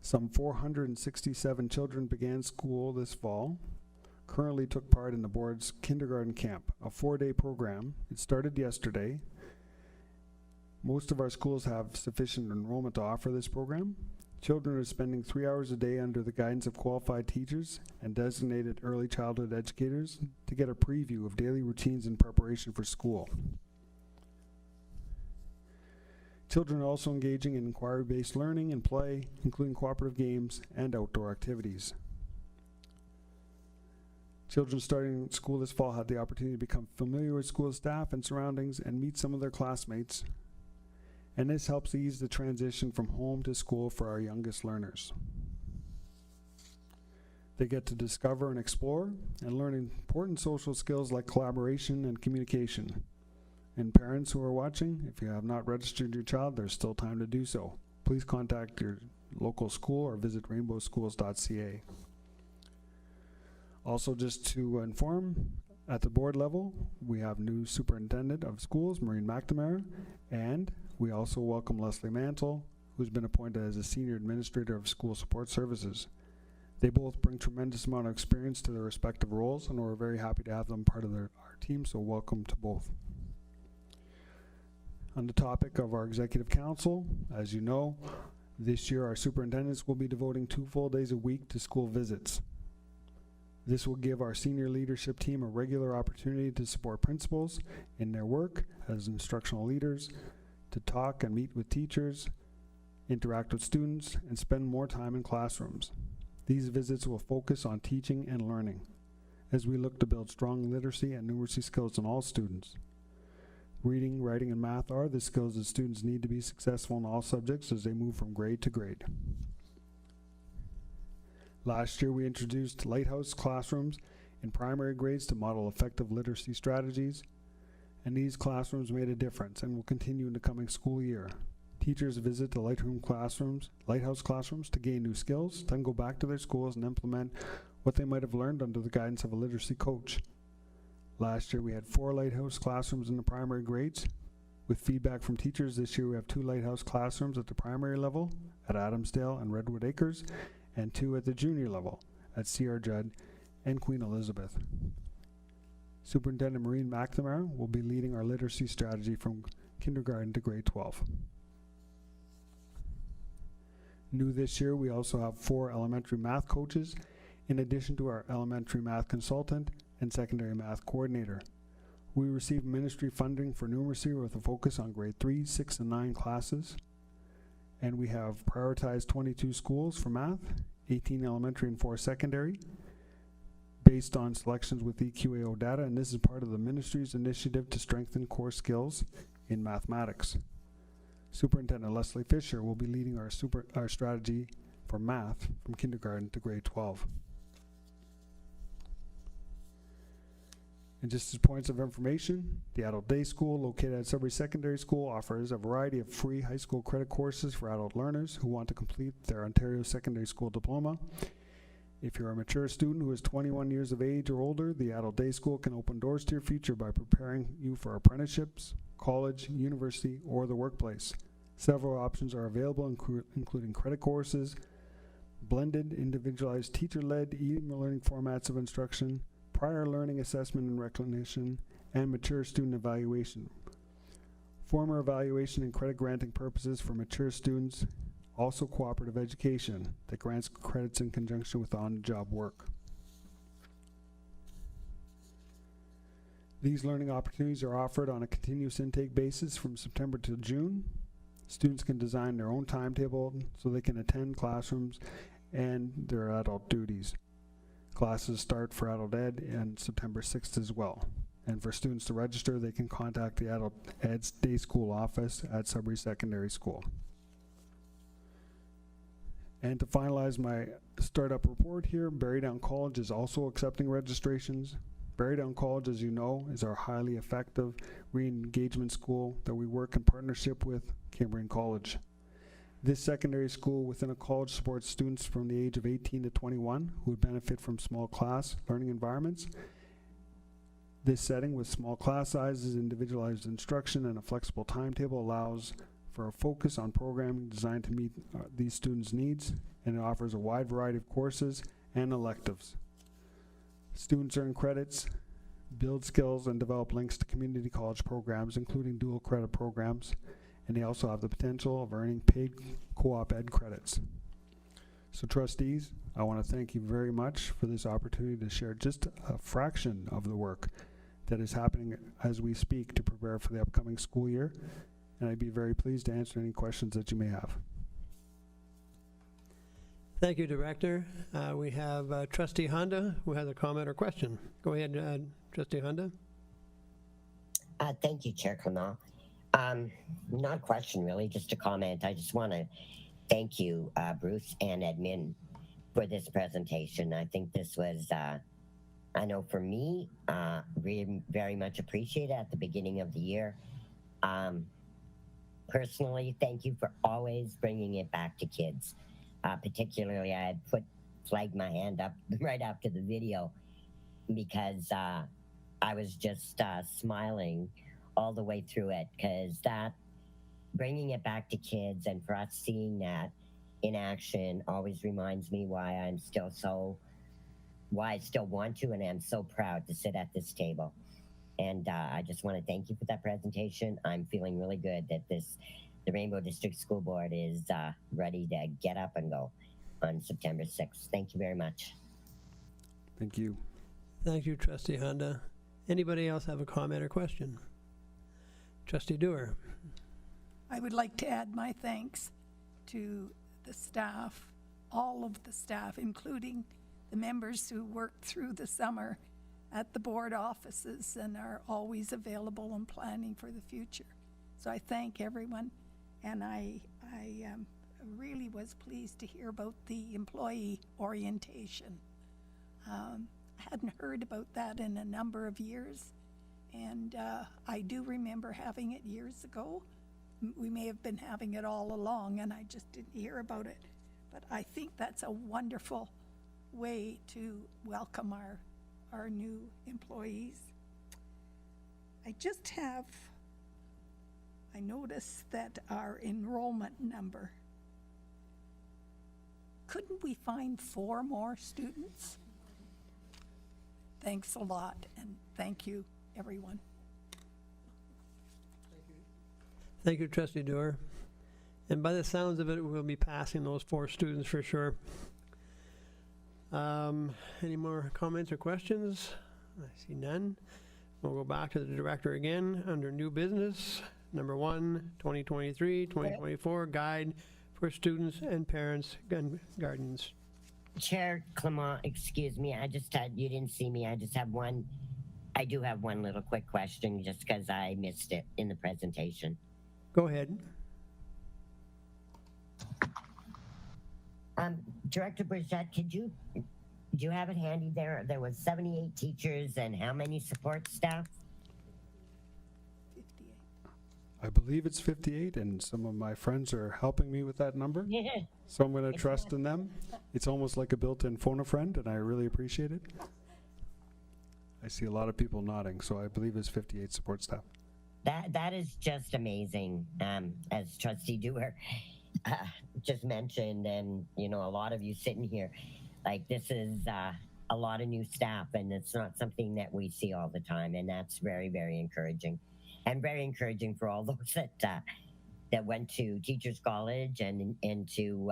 Some 467 children began school this fall, currently took part in the board's kindergarten camp, a 4-day program. It started yesterday. Most of our schools have sufficient enrollment to offer this program. Children are spending 3 hours a day under the guidance of qualified teachers and designated early childhood educators to get a preview of daily routines in preparation for school. Children are also engaging in inquiry-based learning and play, including cooperative games and outdoor activities. Children starting school this fall had the opportunity to become familiar with school staff and surroundings and meet some of their classmates. And this helps ease the transition from home to school for our youngest learners. They get to discover and explore and learn important social skills like collaboration and communication. And parents who are watching, if you have not registered your child, there's still time to do so. Please contact your local school or visit rainbowschools.ca. Also, just to inform, at the board level, we have new superintendent of schools, Maureen McNamara, and we also welcome Leslie Mantle, who's been appointed as a senior administrator of school support services. They both bring tremendous amount of experience to their respective roles, and we're very happy to have them part of our team, so welcome to both. On the topic of our executive council, as you know, this year our superintendents will be devoting 2 full days a week to school visits. This will give our senior leadership team a regular opportunity to support principals in their work as instructional leaders, to talk and meet with teachers, interact with students, and spend more time in classrooms. These visits will focus on teaching and learning as we look to build strong literacy and numeracy skills in all students. Reading, writing, and math are the skills that students need to be successful in all subjects as they move from grade to grade. Last year, we introduced Lighthouse classrooms in primary grades to model effective literacy strategies, and these classrooms made a difference and will continue in the coming school year. Teachers visit the Lighthouse classrooms to gain new skills, then go back to their schools and implement what they might have learned under the guidance of a literacy coach. Last year, we had 4 Lighthouse classrooms in the primary grades. With feedback from teachers, this year we have 2 Lighthouse classrooms at the primary level at Adamsdale and Redwood Acres, and 2 at the junior level at C.R. Judd and Queen Elizabeth. Superintendent Maureen McNamara will be leading our literacy strategy from kindergarten to grade 12. New this year, we also have 4 elementary math coaches, in addition to our elementary math consultant and secondary math coordinator. We received ministry funding for numeracy with a focus on grade 3, 6, and 9 classes. And we have prioritized 22 schools for math, 18 elementary and 4 secondary, based on selections with EQAO data, and this is part of the ministry's initiative to strengthen core skills in mathematics. Superintendent Leslie Fisher will be leading our strategy for math from kindergarten to grade 12. And just as points of information, the Adult Day School located at Sudbury Secondary School offers a variety of free high school credit courses for adult learners who want to complete their Ontario Secondary School diploma. If you're a mature student who is 21 years of age or older, the Adult Day School can open doors to your future by preparing you for apprenticeships, college, university, or the workplace. Several options are available, including credit courses, blended, individualized, teacher-led e-learning formats of instruction, prior learning assessment and recognition, and mature student evaluation. Former evaluation and credit granting purposes for mature students, also cooperative education that grants credits in conjunction with on-the-job work. These learning opportunities are offered on a continuous intake basis from September to June. Students can design their own timetable so they can attend classrooms and their adult duties. Classes start for Adult Ed on September 6th as well. And for students to register, they can contact the Adult Ed's Day School office at Sudbury Secondary School. And to finalize my startup report here, Barrydown College is also accepting registrations. Barrydown College, as you know, is our highly effective re-engagement school that we work in partnership with Cambrian College. This secondary school within a college supports students from the age of 18 to 21 who would benefit from small class learning environments. This setting with small class sizes, individualized instruction, and a flexible timetable allows for a focus on programming designed to meet these students' needs, and it offers a wide variety of courses and electives. Students earn credits, build skills, and develop links to community college programs, including dual credit programs, and they also have the potential of earning paid co-op ed credits. So trustees, I want to thank you very much for this opportunity to share just a fraction of the work that is happening as we speak to prepare for the upcoming school year, and I'd be very pleased to answer any questions that you may have. Thank you, Director. We have Trustee Honda who has a comment or question. Go ahead, Trustee Honda. Thank you, Chair Clement. Not a question, really, just a comment. I just want to thank you, Bruce and admin, for this presentation. I think this was, I know for me, really very much appreciated at the beginning of the year. Personally, thank you for always bringing it back to kids. Particularly, I had flagged my hand up right after the video because I was just smiling all the way through it, because that bringing it back to kids and for us seeing that in action always reminds me why I still want to, and I'm so proud to sit at this table. And I just want to thank you for that presentation. I'm feeling really good that the Rainbow District School Board is ready to get up and go on September 6th. Thank you very much. Thank you. Thank you, Trustee Honda. Anybody else have a comment or question? Trustee Dewar. I would like to add my thanks to the staff, all of the staff, including the members who worked through the summer at the board offices and are always available and planning for the future. So I thank everyone, and I really was pleased to hear about the employee orientation. I hadn't heard about that in a number of years, and I do remember having it years ago. We may have been having it all along, and I just didn't hear about it. But I think that's a wonderful way to welcome our new employees. I noticed that our enrollment number, couldn't we find 4 more students? Thanks a lot, and thank you, everyone. Thank you, Trustee Dewar. And by the sounds of it, we'll be passing those 4 students for sure. Any more comments or questions? I see none. We'll go back to the director again, under new business, number 1, 2023-2024 guide for students and parents and guardians. Chair Clement, excuse me, you didn't see me. I do have one little quick question just because I missed it in the presentation. Go ahead. Director Burchett, do you have it handy there? There was 78 teachers and how many support staff? 58. I believe it's 58, and some of my friends are helping me with that number, so I'm going to trust in them. It's almost like a built-in phone a friend, and I really appreciate it. I see a lot of people nodding, so I believe it's 58 support staff. That is just amazing, as Trustee Dewar just mentioned, and a lot of you sitting here, like this is a lot of new staff, and it's not something that we see all the time, and that's very, very encouraging, and very encouraging for all those that went to Teachers College and into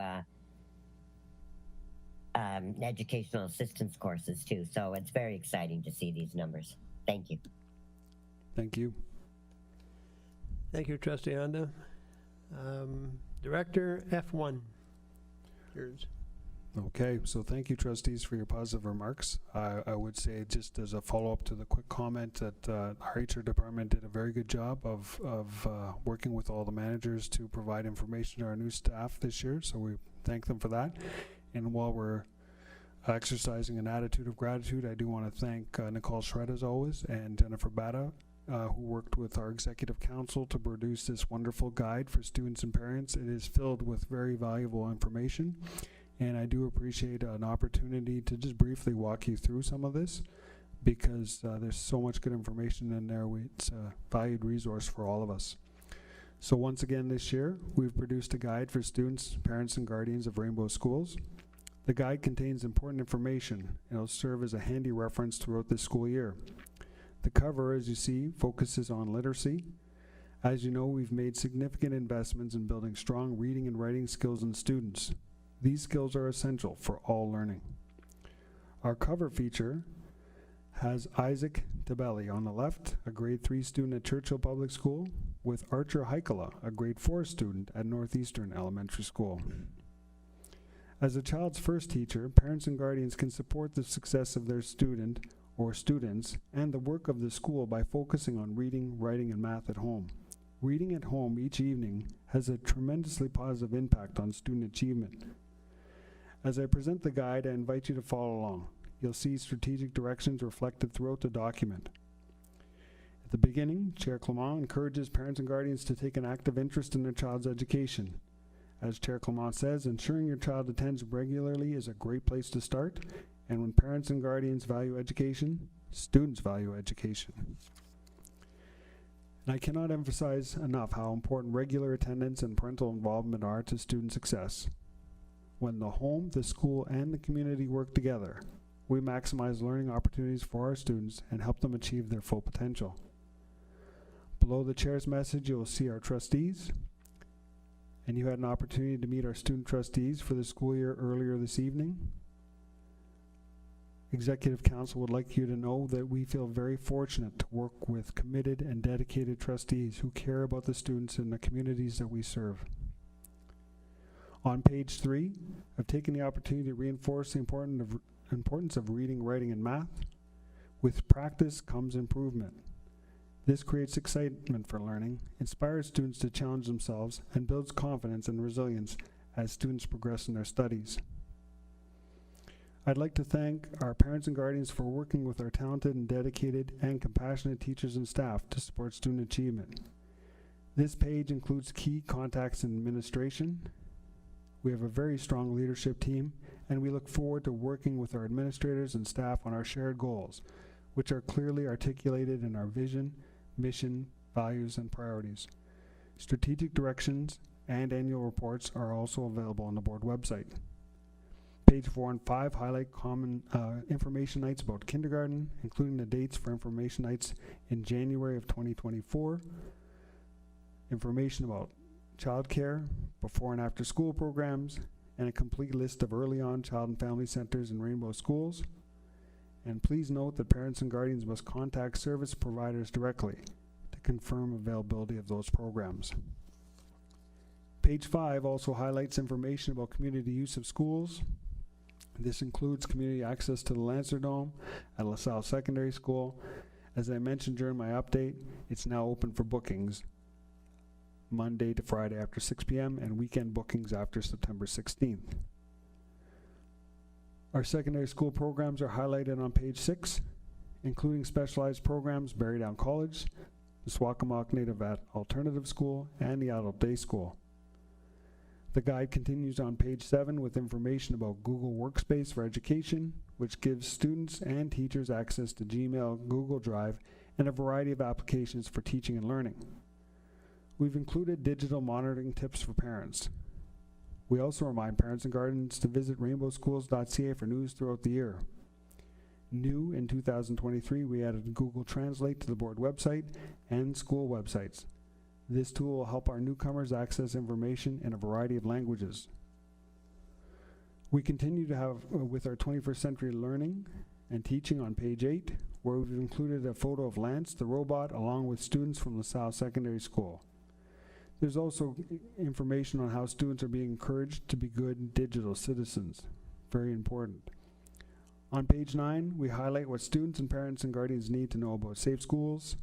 educational assistance courses too. So it's very exciting to see these numbers. Thank you. Thank you. Thank you, Trustee Anda. Director F1. Yours. Okay, so thank you, trustees, for your positive remarks. I would say, just as a follow-up to the quick comment, that our HR department did a very good job of working with all the managers to provide information to our new staff this year, so we thank them for that. And while we're exercising an attitude of gratitude, I do want to thank Nicole Shred, as always, and Jennifer Bata, who worked with our executive council to produce this wonderful guide for students and parents. It is filled with very valuable information, and I do appreciate an opportunity to just briefly walk you through some of this, because there's so much good information in there. It's a valued resource for all of us. So once again this year, we've produced a guide for students, parents, and guardians of Rainbow Schools. The guide contains important information, and it'll serve as a handy reference throughout the school year. The cover, as you see, focuses on literacy. As you know, we've made significant investments in building strong reading and writing skills in students. These skills are essential for all learning. Our cover feature has Isaac Tabelli on the left, a grade 3 student at Churchill Public School, with Archer Heikala, a grade 4 student at Northeastern Elementary School. As a child's first teacher, parents and guardians can support the success of their student or students and the work of the school by focusing on reading, writing, and math at home. Reading at home each evening has a tremendously positive impact on student achievement. As I present the guide, I invite you to follow along. You'll see strategic directions reflected throughout the document. At the beginning, Chair Clement encourages parents and guardians to take an active interest in their child's education. As Chair Clement says, ensuring your child attends regularly is a great place to start, and when parents and guardians value education, students value education. And I cannot emphasize enough how important regular attendance and parental involvement are to student success. When the home, the school, and the community work together, we maximize learning opportunities for our students and help them achieve their full potential. Below the chair's message, you will see our trustees, and you had an opportunity to meet our student trustees for the school year earlier this evening. Executive Council would like you to know that we feel very fortunate to work with committed and dedicated trustees who care about the students in the communities that we serve. On page 3, I've taken the opportunity to reinforce the importance of reading, writing, and math. With practice comes improvement. This creates excitement for learning, inspires students to challenge themselves, and builds confidence and resilience as students progress in their studies. I'd like to thank our parents and guardians for working with our talented and dedicated and compassionate teachers and staff to support student achievement. This page includes key contacts in administration. We have a very strong leadership team, and we look forward to working with our administrators and staff on our shared goals, which are clearly articulated in our vision, mission, values, and priorities. Strategic directions and annual reports are also available on the board website. Page 4 and 5 highlight common information nights about kindergarten, including the dates for information nights in January of 2024, information about childcare, before and after school programs, and a complete list of early on child and family centers in Rainbow Schools, and please note that parents and guardians must contact service providers directly to confirm availability of those programs. Page 5 also highlights information about community use of schools. This includes community access to the Lancer Dome at LaSalle Secondary School. As I mentioned during my update, it's now open for bookings Monday to Friday after 6 p.m. and weekend bookings after September 16th. Our secondary school programs are highlighted on page 6, including specialized programs Barry Down College, the Swakamac Native Alternative School, and the Adult Day School. The guide continues on page 7 with information about Google Workspace for Education, which gives students and teachers access to Gmail, Google Drive, and a variety of applications for teaching and learning. We've included digital monitoring tips for parents. We also remind parents and guardians to visit rainbowschools.ca for news throughout the year. New in 2023, we added Google Translate to the board website and school websites. This tool will help our newcomers access information in a variety of languages. We continue to have with our 21st century learning and teaching on page 8, where we've included a photo of Lance, the robot, along with students from LaSalle Secondary School. There's also information on how students are being encouraged to be good digital citizens. Very important. On page 9, we highlight what students and parents and guardians need to know about safe schools,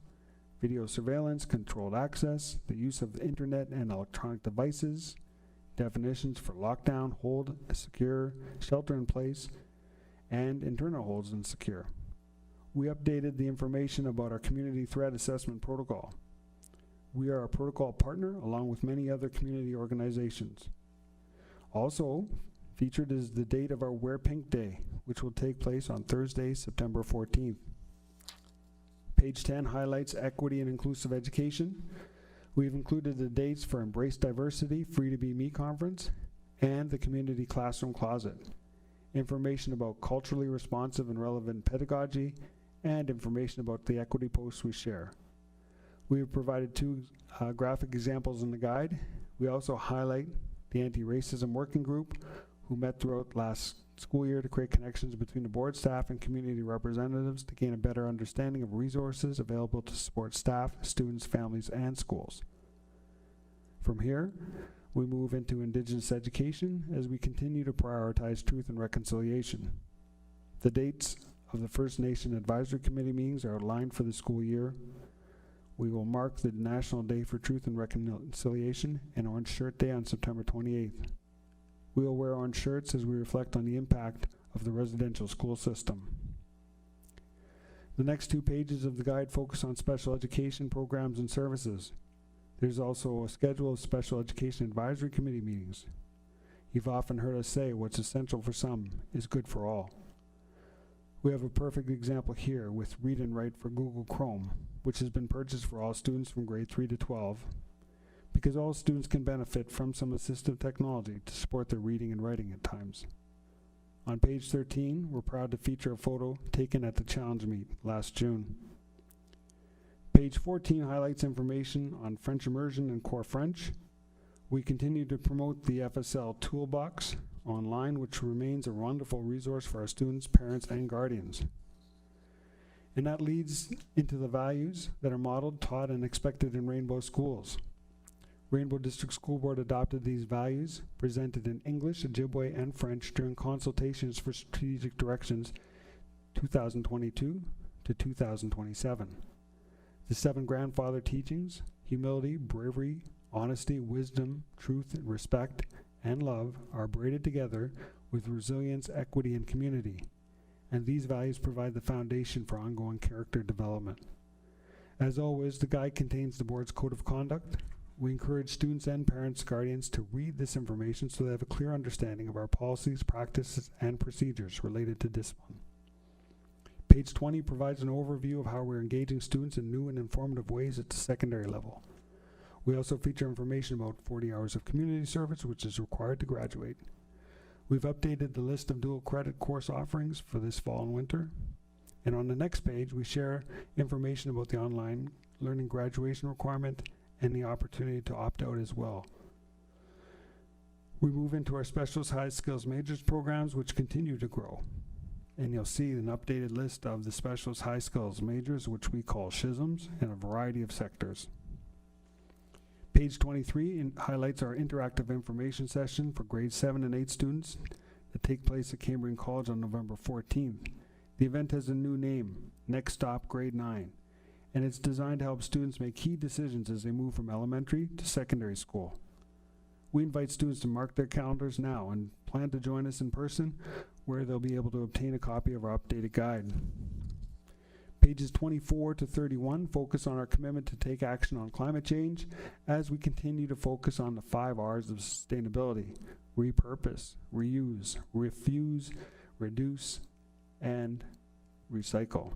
video surveillance, controlled access, the use of the internet and electronic devices, definitions for lockdown, hold, secure, shelter in place, and internal holds and secure. We updated the information about our community threat assessment protocol. We are a protocol partner along with many other community organizations. Also featured is the date of our Wear Pink Day, which will take place on Thursday, September 14th. Page 10 highlights equity and inclusive education. We've included the dates for Embrace Diversity, Free to Be Me Conference, and the Community Classroom Closet. Information about culturally responsive and relevant pedagogy, and information about the equity posts we share. We have provided 2 graphic examples in the guide. We also highlight the Anti-Racism Working Group, who met throughout last school year to create connections between the board staff and community representatives to gain a better understanding of resources available to support staff, students, families, and schools. From here, we move into Indigenous education as we continue to prioritize truth and reconciliation. The dates of the First Nation Advisory Committee meetings are outlined for the school year. We will mark the National Day for Truth and Reconciliation and Orange Shirt Day on September 28th. We will wear orange shirts as we reflect on the impact of the residential school system. The next 2 pages of the guide focus on special education programs and services. There's also a schedule of special education advisory committee meetings. You've often heard us say what's essential for some is good for all. We have a perfect example here with Read and Write for Google Chrome, which has been purchased for all students from grade 3 to 12, because all students can benefit from some assistive technology to support their reading and writing at times. On page 13, we're proud to feature a photo taken at the Challenge Meet last June. Page 14 highlights information on French immersion and core French. We continue to promote the FSL Toolbox online, which remains a wonderful resource for our students, parents, and guardians. And that leads into the values that are modeled, taught, and expected in Rainbow schools. Rainbow District School Board adopted these values, presented in English, Ojibwe, and French during consultations for strategic directions 2022 to 2027. The 7 grandfather teachings, humility, bravery, honesty, wisdom, truth, respect, and love, are braided together with resilience, equity, and community. And these values provide the foundation for ongoing character development. As always, the guide contains the board's code of conduct. We encourage students and parents, guardians to read this information so they have a clear understanding of our policies, practices, and procedures related to discipline. Page 20 provides an overview of how we're engaging students in new and informative ways at the secondary level. We also feature information about 40 hours of community service, which is required to graduate. We've updated the list of dual credit course offerings for this fall and winter. And on the next page, we share information about the online learning graduation requirement and the opportunity to opt out as well. We move into our specialized skills majors programs, which continue to grow. And you'll see an updated list of the specialist high skills majors, which we call SHISMs, in a variety of sectors. Page 23 highlights our interactive information session for grade 7 and 8 students that take place at Cambrian College on November 14th. The event has a new name, Next Stop Grade 9, and it's designed to help students make key decisions as they move from elementary to secondary school. We invite students to mark their calendars now and plan to join us in person, where they'll be able to obtain a copy of our updated guide. Pages 24 to 31 focus on our commitment to take action on climate change as we continue to focus on the 5 R's of sustainability: repurpose, reuse, refuse, reduce, and recycle.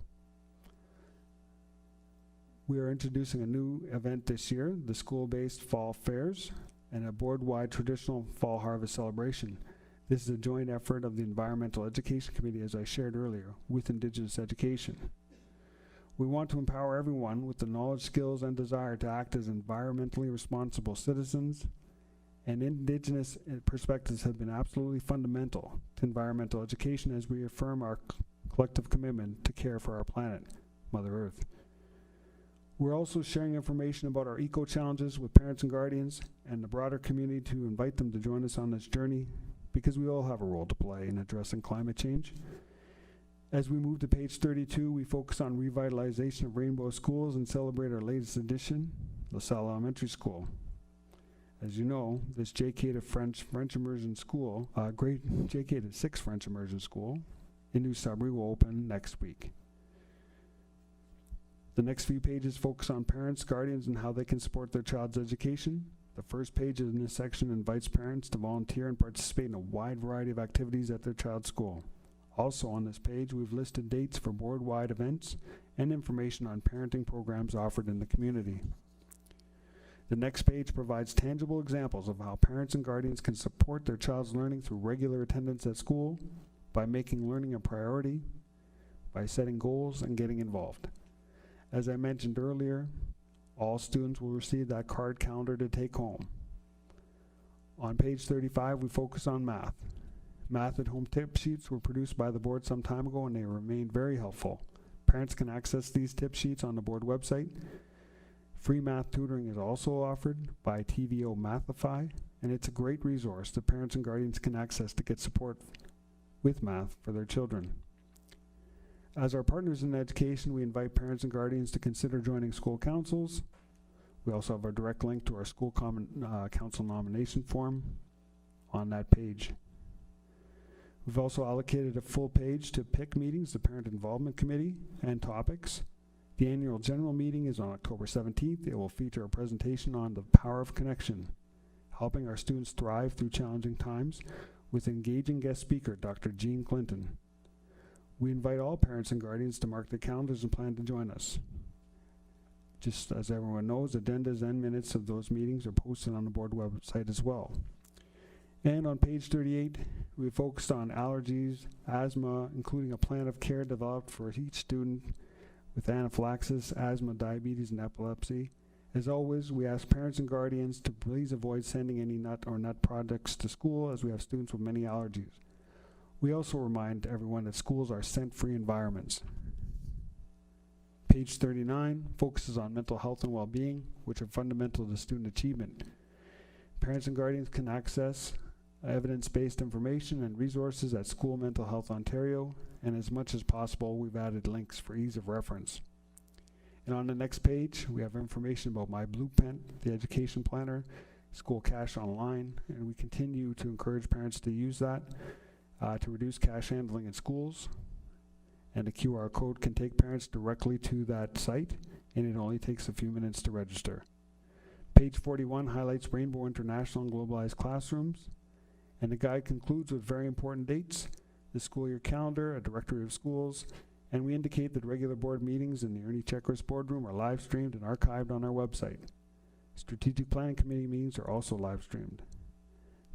We are introducing a new event this year, the school-based fall fairs, and a board-wide traditional fall harvest celebration. This is a joint effort of the Environmental Education Committee, as I shared earlier, with Indigenous education. We want to empower everyone with the knowledge, skills, and desire to act as environmentally responsible citizens, and Indigenous perspectives have been absolutely fundamental to environmental education as we affirm our collective commitment to care for our planet, Mother Earth. We're also sharing information about our eco-challenges with parents and guardians and the broader community to invite them to join us on this journey, because we all have a role to play in addressing climate change. As we move to page 32, we focus on revitalization of Rainbow Schools and celebrate our latest addition, LaSalle Elementary School. As you know, this JK to French immersion school, JK to 6 French immersion school in New Sudbury will open next week. The next few pages focus on parents, guardians, and how they can support their child's education. The first page in this section invites parents to volunteer and participate in a wide variety of activities at their child's school. Also on this page, we've listed dates for board-wide events and information on parenting programs offered in the community. The next page provides tangible examples of how parents and guardians can support their child's learning through regular attendance at school, by making learning a priority, by setting goals, and getting involved. As I mentioned earlier, all students will receive that card calendar to take home. On page 35, we focus on math. Math at home tip sheets were produced by the board some time ago, and they remain very helpful. Parents can access these tip sheets on the board website. Free math tutoring is also offered by TVO Mathify, and it's a great resource that parents and guardians can access to get support with math for their children. As our partners in education, we invite parents and guardians to consider joining school councils. We also have a direct link to our school council nomination form on that page. We've also allocated a full page to PIC meetings, the Parent Involvement Committee, and topics. The annual general meeting is on October 17th. It will feature a presentation on the power of connection, helping our students thrive through challenging times, with engaging guest speaker, Dr. Jean Clinton. We invite all parents and guardians to mark their calendars and plan to join us. Just as everyone knows, agendas and minutes of those meetings are posted on the board website as well. And on page 38, we focused on allergies, asthma, including a plan of care developed for each student with anaphylaxis, asthma, diabetes, and epilepsy. As always, we ask parents and guardians to please avoid sending any nut products to school, as we have students with many allergies. We also remind everyone that schools are scent-free environments. Page 39 focuses on mental health and well-being, which are fundamental to student achievement. Parents and guardians can access evidence-based information and resources at School Mental Health Ontario, and as much as possible, we've added links for ease of reference. And on the next page, we have information about My Blue Pen, the education planner, School Cash Online, and we continue to encourage parents to use that to reduce cash handling in schools. And a QR code can take parents directly to that site, and it only takes a few minutes to register. Page 41 highlights Rainbow International and Globalized Classrooms, and the guide concludes with very important dates: the school year calendar, a directory of schools, and we indicate that regular board meetings in the Ernie Checkers boardroom are live streamed and archived on our website. Strategic Planning Committee meetings are also live streamed.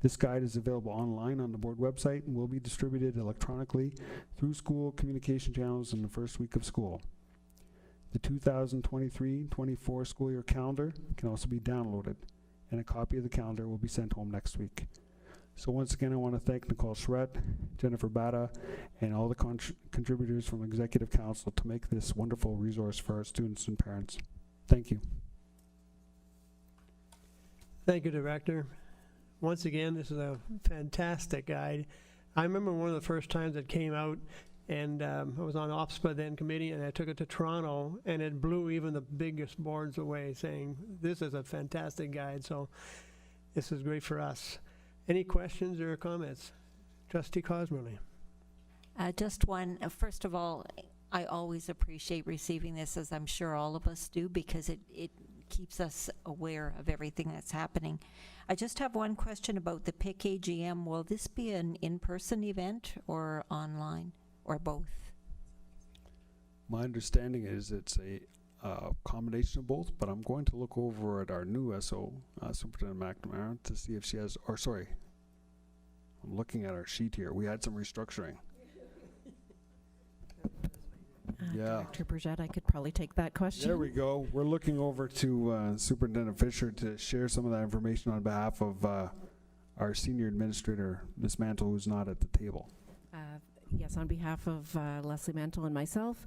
This guide is available online on the board website and will be distributed electronically through school communication channels in the first week of school. The 2023-24 school year calendar can also be downloaded, and a copy of the calendar will be sent home next week. So once again, I want to thank Nicole Charette, Jennifer Bata, and all the contributors from Executive Council to make this wonderful resource for our students and parents. Thank you. Thank you, Director. Once again, this is a fantastic guide. I remember one of the first times it came out, and I was on OPSPA then committee, and I took it to Toronto, and it blew even the biggest boards away, saying, this is a fantastic guide, so this is great for us. Any questions or comments? Trustee Cosmerly. Just one. First of all, I always appreciate receiving this, as I'm sure all of us do, because it keeps us aware of everything that's happening. I just have one question about the PIC AGM. Will this be an in-person event or online, or both? My understanding is it's a combination of both, but I'm going to look over at our new SO, Superintendent McNamara, to see if she has, or sorry, I'm looking at our sheet here. We had some restructuring. Yeah. Director Burgett, I could probably take that question. There we go. We're looking over to Superintendent Fisher to share some of that information on behalf of our Senior Administrator, Ms. Mantle, who's not at the table. Yes, on behalf of Leslie Mantle and myself,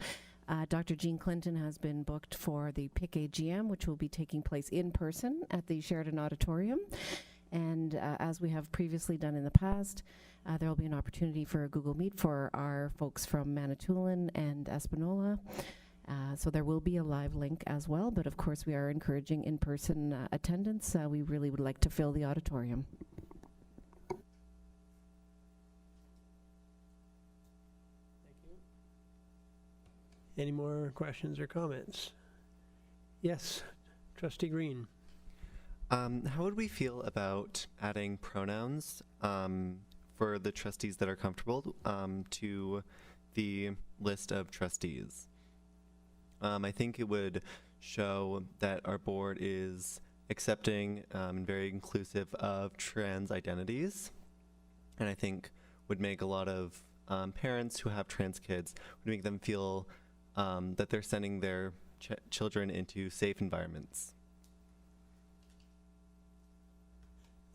Dr. Jean Clinton has been booked for the PIC AGM, which will be taking place in person at the Sheridan Auditorium. And as we have previously done in the past, there will be an opportunity for a Google Meet for our folks from Manitoulin and Espanola. So there will be a live link as well, but of course we are encouraging in-person attendance. We really would like to fill the auditorium. Any more questions or comments? Yes, Trustee Green. How would we feel about adding pronouns for the trustees that are comfortable to the list of trustees? I think it would show that our board is accepting and very inclusive of trans identities, and I think would make a lot of parents who have trans kids, would make them feel that they're sending their children into safe environments.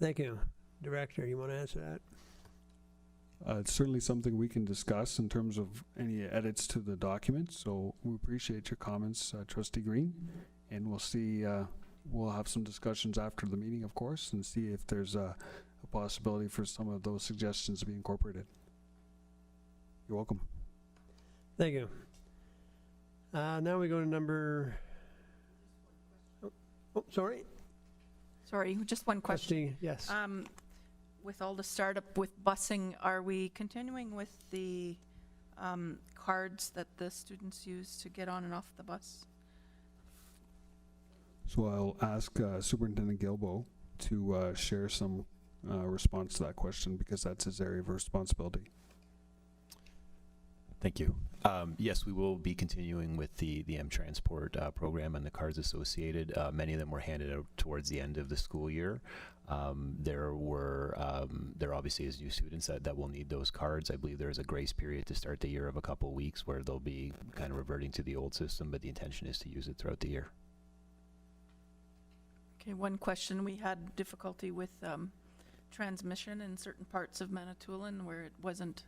Thank you. Director, you want to answer that? It's certainly something we can discuss in terms of any edits to the document, so we appreciate your comments, Trustee Green, and we'll see, we'll have some discussions after the meeting, of course, and see if there's a possibility for some of those suggestions to be incorporated. You're welcome. Thank you. Now we go to number, sorry. Sorry, just one question. Trustee, yes. With all the startup with busing, are we continuing with the cards that the students use to get on and off the bus? So I'll ask Superintendent Guilbeault to share some response to that question, because that's his area of responsibility. Thank you. Yes, we will be continuing with the M-Transport program and the cards associated. Many of them were handed out towards the end of the school year. There obviously is new students that will need those cards. I believe there's a grace period to start the year of a couple of weeks where they'll be kind of reverting to the old system, but the intention is to use it throughout the year. Okay, one question. We had difficulty with transmission in certain parts of Manitoulin where it wasn't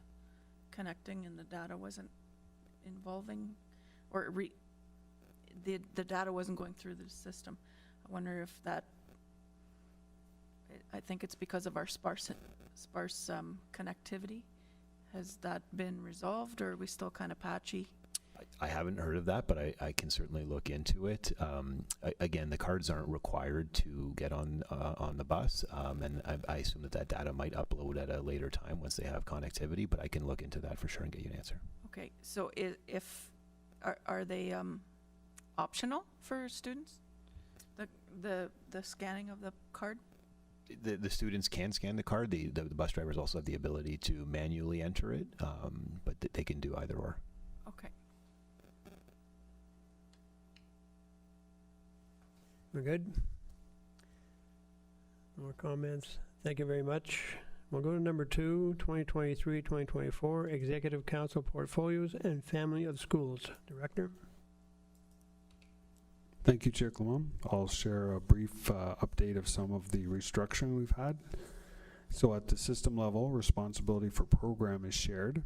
connecting and the data wasn't involving, or the data wasn't going through the system. I wonder if that, I think it's because of our sparse connectivity. Has that been resolved, or are we still kind of patchy? I haven't heard of that, but I can certainly look into it. Again, the cards aren't required to get on the bus, and I assume that data might upload at a later time once they have connectivity, but I can look into that for sure and get you an answer. Okay, so are they optional for students? The scanning of the card? The students can scan the card. The bus drivers also have the ability to manually enter it, but they can do either or. Okay. We're good? More comments? Thank you very much. We'll go to number 2, 2023-2024, Executive Council Portfolios and Family of Schools. Director? Thank you, Chair Clement. I'll share a brief update of some of the restructuring we've had. So at the system level, responsibility for program is shared.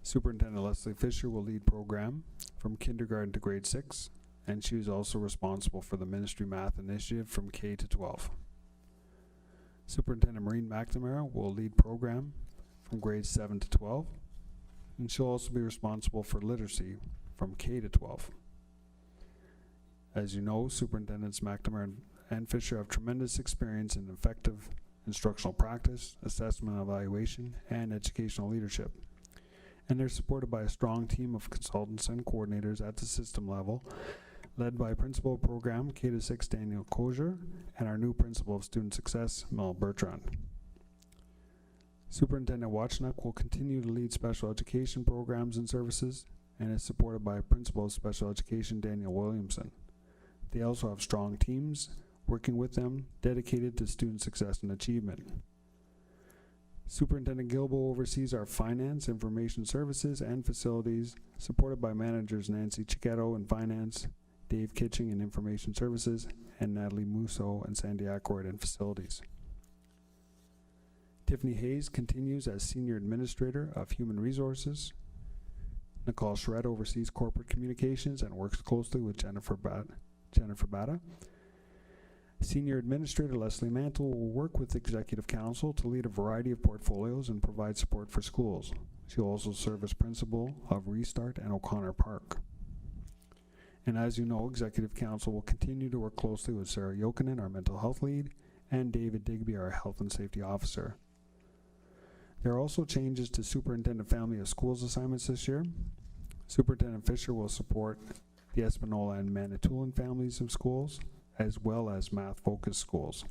Superintendent Leslie Fisher will lead program from kindergarten to grade 6, and she is also responsible for the Ministry Math Initiative from K to 12. Superintendent Maureen McNamara will lead program from grades 7 to 12, and she'll also be responsible for literacy from K to 12. As you know, Superintendents McNamara and Fisher have tremendous experience in effective instructional practice, assessment and evaluation, and educational leadership. And they're supported by a strong team of consultants and coordinators at the system level, led by Principal of Program K-6 Daniel Kozier and our new Principal of Student Success, Mel Bertrand. Superintendent Wachnuck will continue to lead special education programs and services and is supported by Principal of Special Education Daniel Williamson. They also have strong teams working with them dedicated to student success and achievement. Superintendent Gilbo oversees our finance, information services, and facilities, supported by managers Nancy Chiquetto in finance, Dave Kitching in information services, and Natalie Musso and Sandy Ackroyd in facilities. Tiffany Hayes continues as Senior Administrator of Human Resources. Nicole Shred oversees corporate communications and works closely with Jennifer Bata. Senior Administrator Leslie Mantle will work with Executive Council to lead a variety of portfolios and provide support for schools. She'll also serve as Principal of Restart and O'Connor Park. And as you know, Executive Council will continue to work closely with Sarah Jokinen, our Mental Health Lead, and David Digby, our Health and Safety Officer. There are also changes to Superintendent Family of Schools assignments this year. Superintendent Fisher will support the Espanola and Manitoulin families of schools, as well as math-focused schools.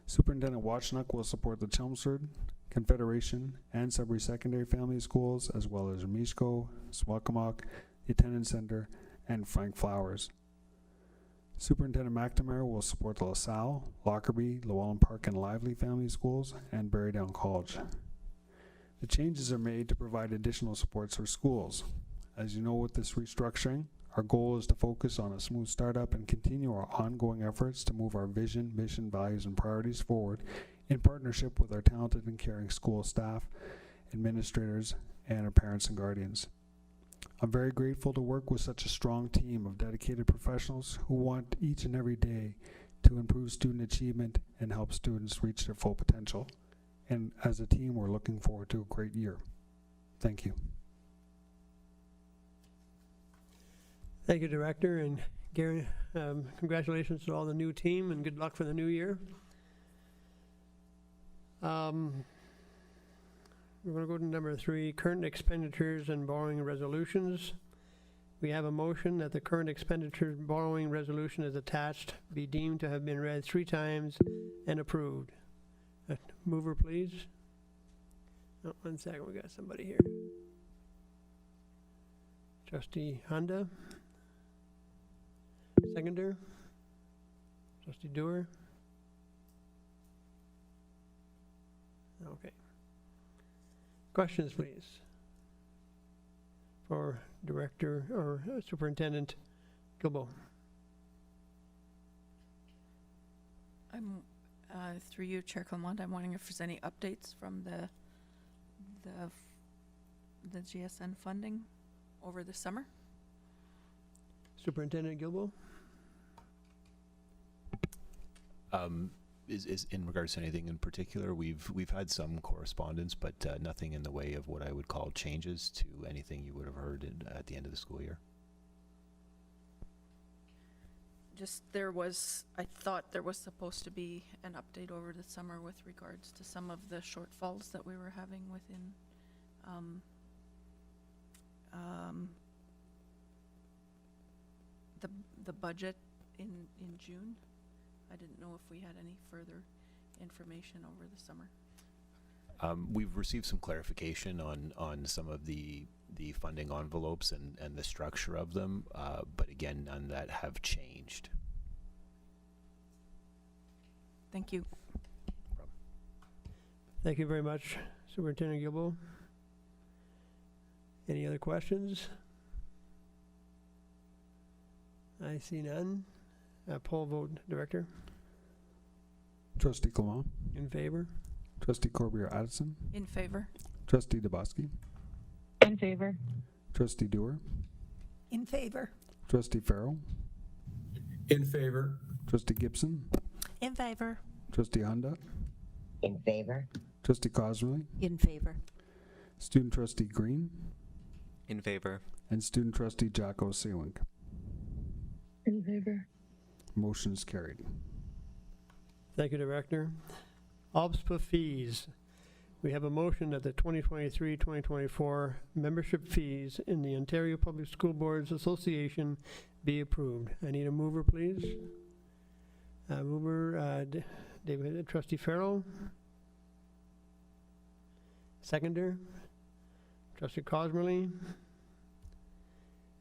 Superintendent Wachnuck will support the Chelmsford, Confederation, and Sudbury Secondary Family Schools, as well as Mishko, Swakamock, the Attendance Center, and Frank Flowers. Superintendent McNamara will support the LaSalle, Lockerbie, Llewellyn Park, and Lively Family Schools, and Barrydown College. The changes are made to provide additional supports for schools. As you know, with this restructuring, our goal is to focus on a smooth startup and continue our ongoing efforts to move our vision, mission, values, and priorities forward in partnership with our talented and caring school staff, administrators, and our parents and guardians. I'm very grateful to work with such a strong team of dedicated professionals who want each and every day to improve student achievement and help students reach their full potential. And as a team, we're looking forward to a great year. Thank you. Thank you, Director, and Gary, congratulations to all the new team and good luck for the new year. We're going to go to number 3, current expenditures and borrowing resolutions. We have a motion that the current expenditure borrowing resolution is attached be deemed to have been read 3 times and approved. Mover, please. Oh, 1 second, we got somebody here. Trustee Honda. Seconder. Trustee Dewar. Okay. Questions, please, for Director or Superintendent Gilbo. I'm through you, Chair Clement. I'm wondering if there's any updates from the GSN funding over the summer. Superintendent Gilbo. Is in regards to anything in particular, we've had some correspondence, but nothing in the way of what I would call changes to anything you would have heard at the end of the school year. Just I thought there was supposed to be an update over the summer with regards to some of the shortfalls that we were having within the budget in June. I didn't know if we had any further information over the summer. We've received some clarification on some of the funding envelopes and the structure of them, but again, none that have changed. Thank you. Thank you very much, Superintendent Gilbo. Any other questions? I see none. Poll vote, Director. Trustee Clement. In favor? Trustee Corbier-Addison. In favor. Trustee Dubosky. In favor. Trustee Dewar. In favor. Trustee Farrell. In favor. Trustee Gibson. In favor. Trustee Hunda. In favor. Trustee Cosmerly. In favor. Student Trustee Green. In favor. And Student Trustee Jacko Seelink. In favor. Motion is carried. Thank you, Director. OBSPA fees. We have a motion that the 2023-2024 membership fees in the Ontario Public School Boards Association be approved. I need a mover, please. David, Trustee Farrell. Seconder, Trustee Cosmerly.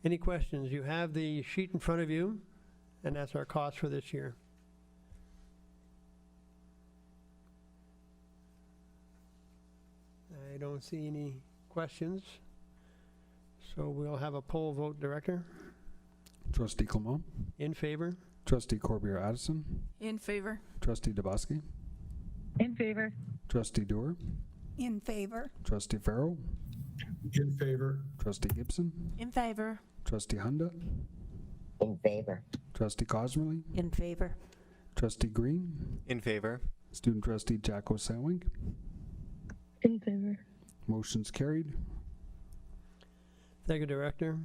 Any questions? You have the sheet in front of you, and that's our cost for this year. I don't see any questions, so we'll have a poll vote, Director. Trustee Clement. In favor? Trustee Corbier-Addison. In favor. Trustee Dubosky. In favor. Trustee Dewar. In favor. Trustee Farrell. In favor. Trustee Gibson. In favor. Trustee Hunda. In favor. Trustee Cosmerly. In favor. Trustee Green. In favor. Student Trustee Jacko Seelink. In favor. Motion's carried. Thank you, Director.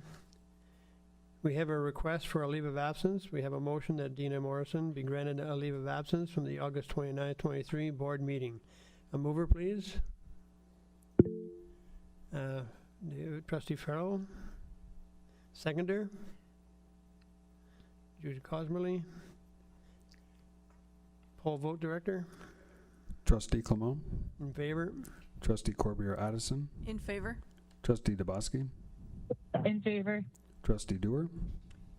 We have a request for a leave of absence. We have a motion that Dina Morrison be granted a leave of absence from the August 29, 23 board meeting. A mover, please. Trustee Farrell. Seconder. Judy Cosmerly. Poll vote, Director. Trustee Clement. In favor? Trustee Corbier-Addison. In favor. Trustee Dubosky. In favor. Trustee Dewar.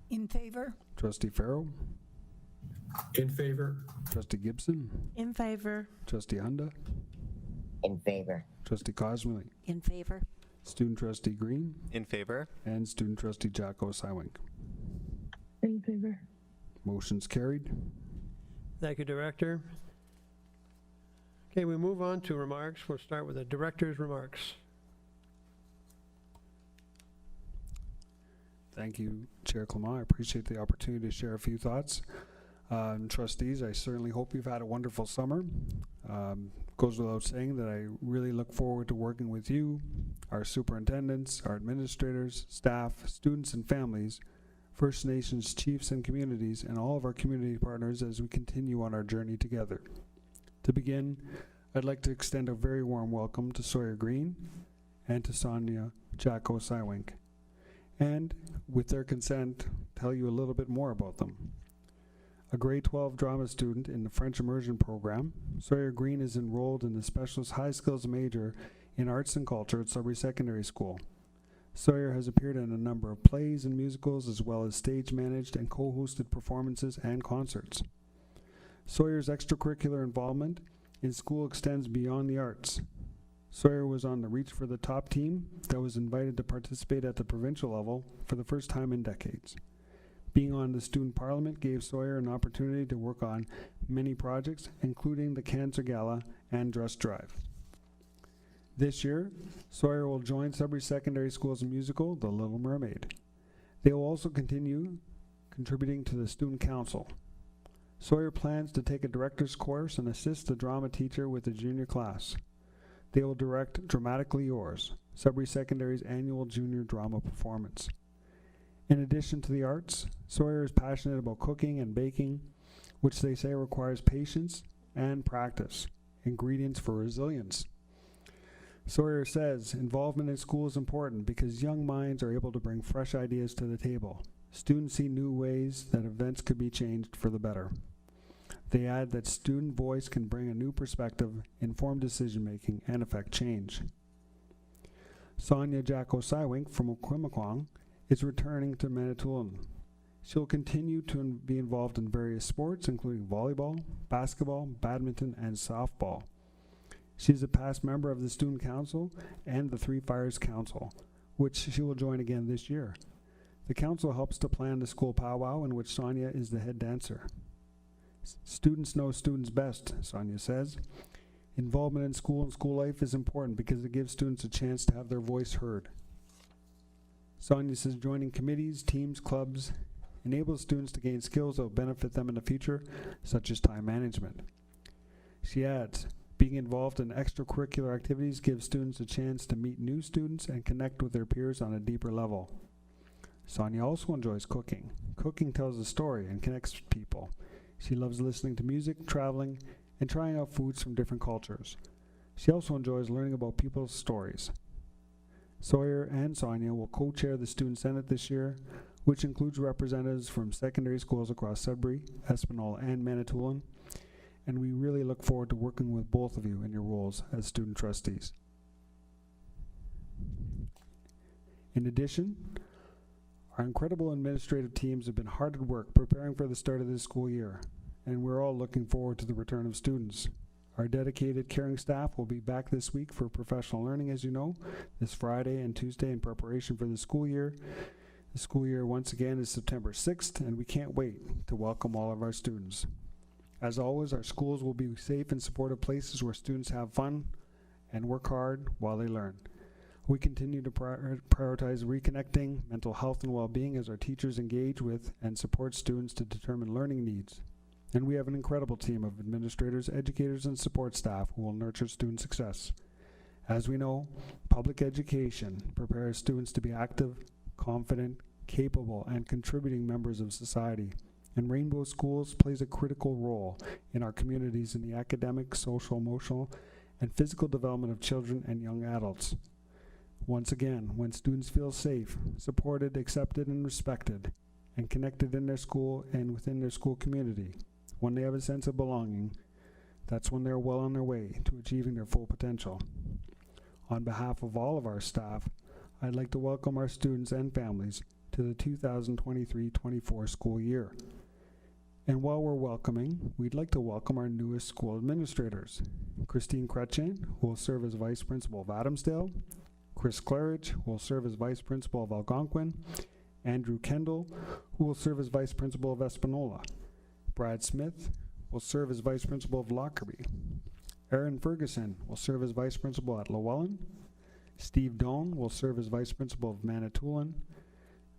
In favor. Trustee Farrell. In favor. Trustee Gibson. In favor. Trustee Hunda. In favor. Trustee Cosmerly. In favor. Student Trustee Green. In favor. And Student Trustee Jacko Seelink. In favor. Motion's carried. Thank you, Director. Okay, we move on to remarks. We'll start with the Director's remarks. Thank you, Chair Clement. I appreciate the opportunity to share a few thoughts. Trustees, I certainly hope you've had a wonderful summer. Goes without saying that I really look forward to working with you, our superintendents, our administrators, staff, students and families, First Nations chiefs and communities, and all of our community partners as we continue on our journey together. To begin, I'd like to extend a very warm welcome to Sawyer Green and to Sonia Jacko Seelink, and with their consent, tell you a little bit more about them. A grade 12 drama student in the French immersion program, Sawyer Green is enrolled in the specialist high skills major in arts and culture at Sudbury Secondary School. Sawyer has appeared in a number of plays and musicals, as well as stage managed and co-hosted performances and concerts. Sawyer's extracurricular involvement in school extends beyond the arts. Sawyer was on the Reach for the Top team that was invited to participate at the provincial level for the first time in decades. Being on the student parliament gave Sawyer an opportunity to work on many projects, including the Cancer Gala and Dress Drive. This year, Sawyer will join Sudbury Secondary School's musical, The Little Mermaid. They will also continue contributing to the student council. Sawyer plans to take a director's course and assist the drama teacher with the junior class. They will direct Dramatically Yours, Sudbury Secondary's annual junior drama performance. In addition to the arts, Sawyer is passionate about cooking and baking, which they say requires patience and practice, ingredients for resilience. Sawyer says involvement in school is important because young minds are able to bring fresh ideas to the table. Students see new ways that events could be changed for the better. They add that student voice can bring a new perspective, inform decision-making, and affect change. Sonia Jacko Seelink from Oquimiquong is returning to Manitoulin. She'll continue to be involved in various sports, including volleyball, basketball, badminton, and softball. She's a past member of the Student Council and the Three Fires Council, which she will join again this year. The council helps to plan the school powwow, in which Sonia is the head dancer. Students know students best, Sonia says. Involvement in school and school life is important because it gives students a chance to have their voice heard. Sonia says joining committees, teams, clubs enables students to gain skills that will benefit them in the future, such as time management. She adds, being involved in extracurricular activities gives students a chance to meet new students and connect with their peers on a deeper level. Sonia also enjoys cooking. Cooking tells a story and connects people. She loves listening to music, traveling, and trying out foods from different cultures. She also enjoys learning about people's stories. Sawyer and Sonia will co-chair the Student Senate this year, which includes representatives from secondary schools across Sudbury, Espanola, and Manitoulin, and we really look forward to working with both of you in your roles as student trustees. In addition, our incredible administrative teams have been hard at work preparing for the start of this school year, and we're all looking forward to the return of students. Our dedicated, caring staff will be back this week for professional learning, as you know, this Friday and Tuesday in preparation for the school year. The school year, once again, is September 6th, and we can't wait to welcome all of our students. As always, our schools will be safe and supportive places where students have fun and work hard while they learn. We continue to prioritize reconnecting mental health and well-being as our teachers engage with and support students to determine learning needs. And we have an incredible team of administrators, educators, and support staff who will nurture student success. As we know, public education prepares students to be active, confident, capable, and contributing members of society. And Rainbow Schools plays a critical role in our communities in the academic, social, emotional, and physical development of children and young adults. Once again, when students feel safe, supported, accepted, and respected, and connected in their school and within their school community, when they have a sense of belonging, that's when they're well on their way to achieving their full potential. On behalf of all of our staff, I'd like to welcome our students and families to the 2023-24 school year. And while we're welcoming, we'd like to welcome our newest school administrators. Christine Kretchen, who will serve as Vice Principal of Adamsdale, Chris Claridge, who will serve as Vice Principal of Algonquin, Andrew Kendall, who will serve as Vice Principal of Espanola, Brad Smith will serve as Vice Principal of Lockerbie, Aaron Ferguson will serve as Vice Principal at Llewellyn, Steve Doan will serve as Vice Principal of Manitoulin,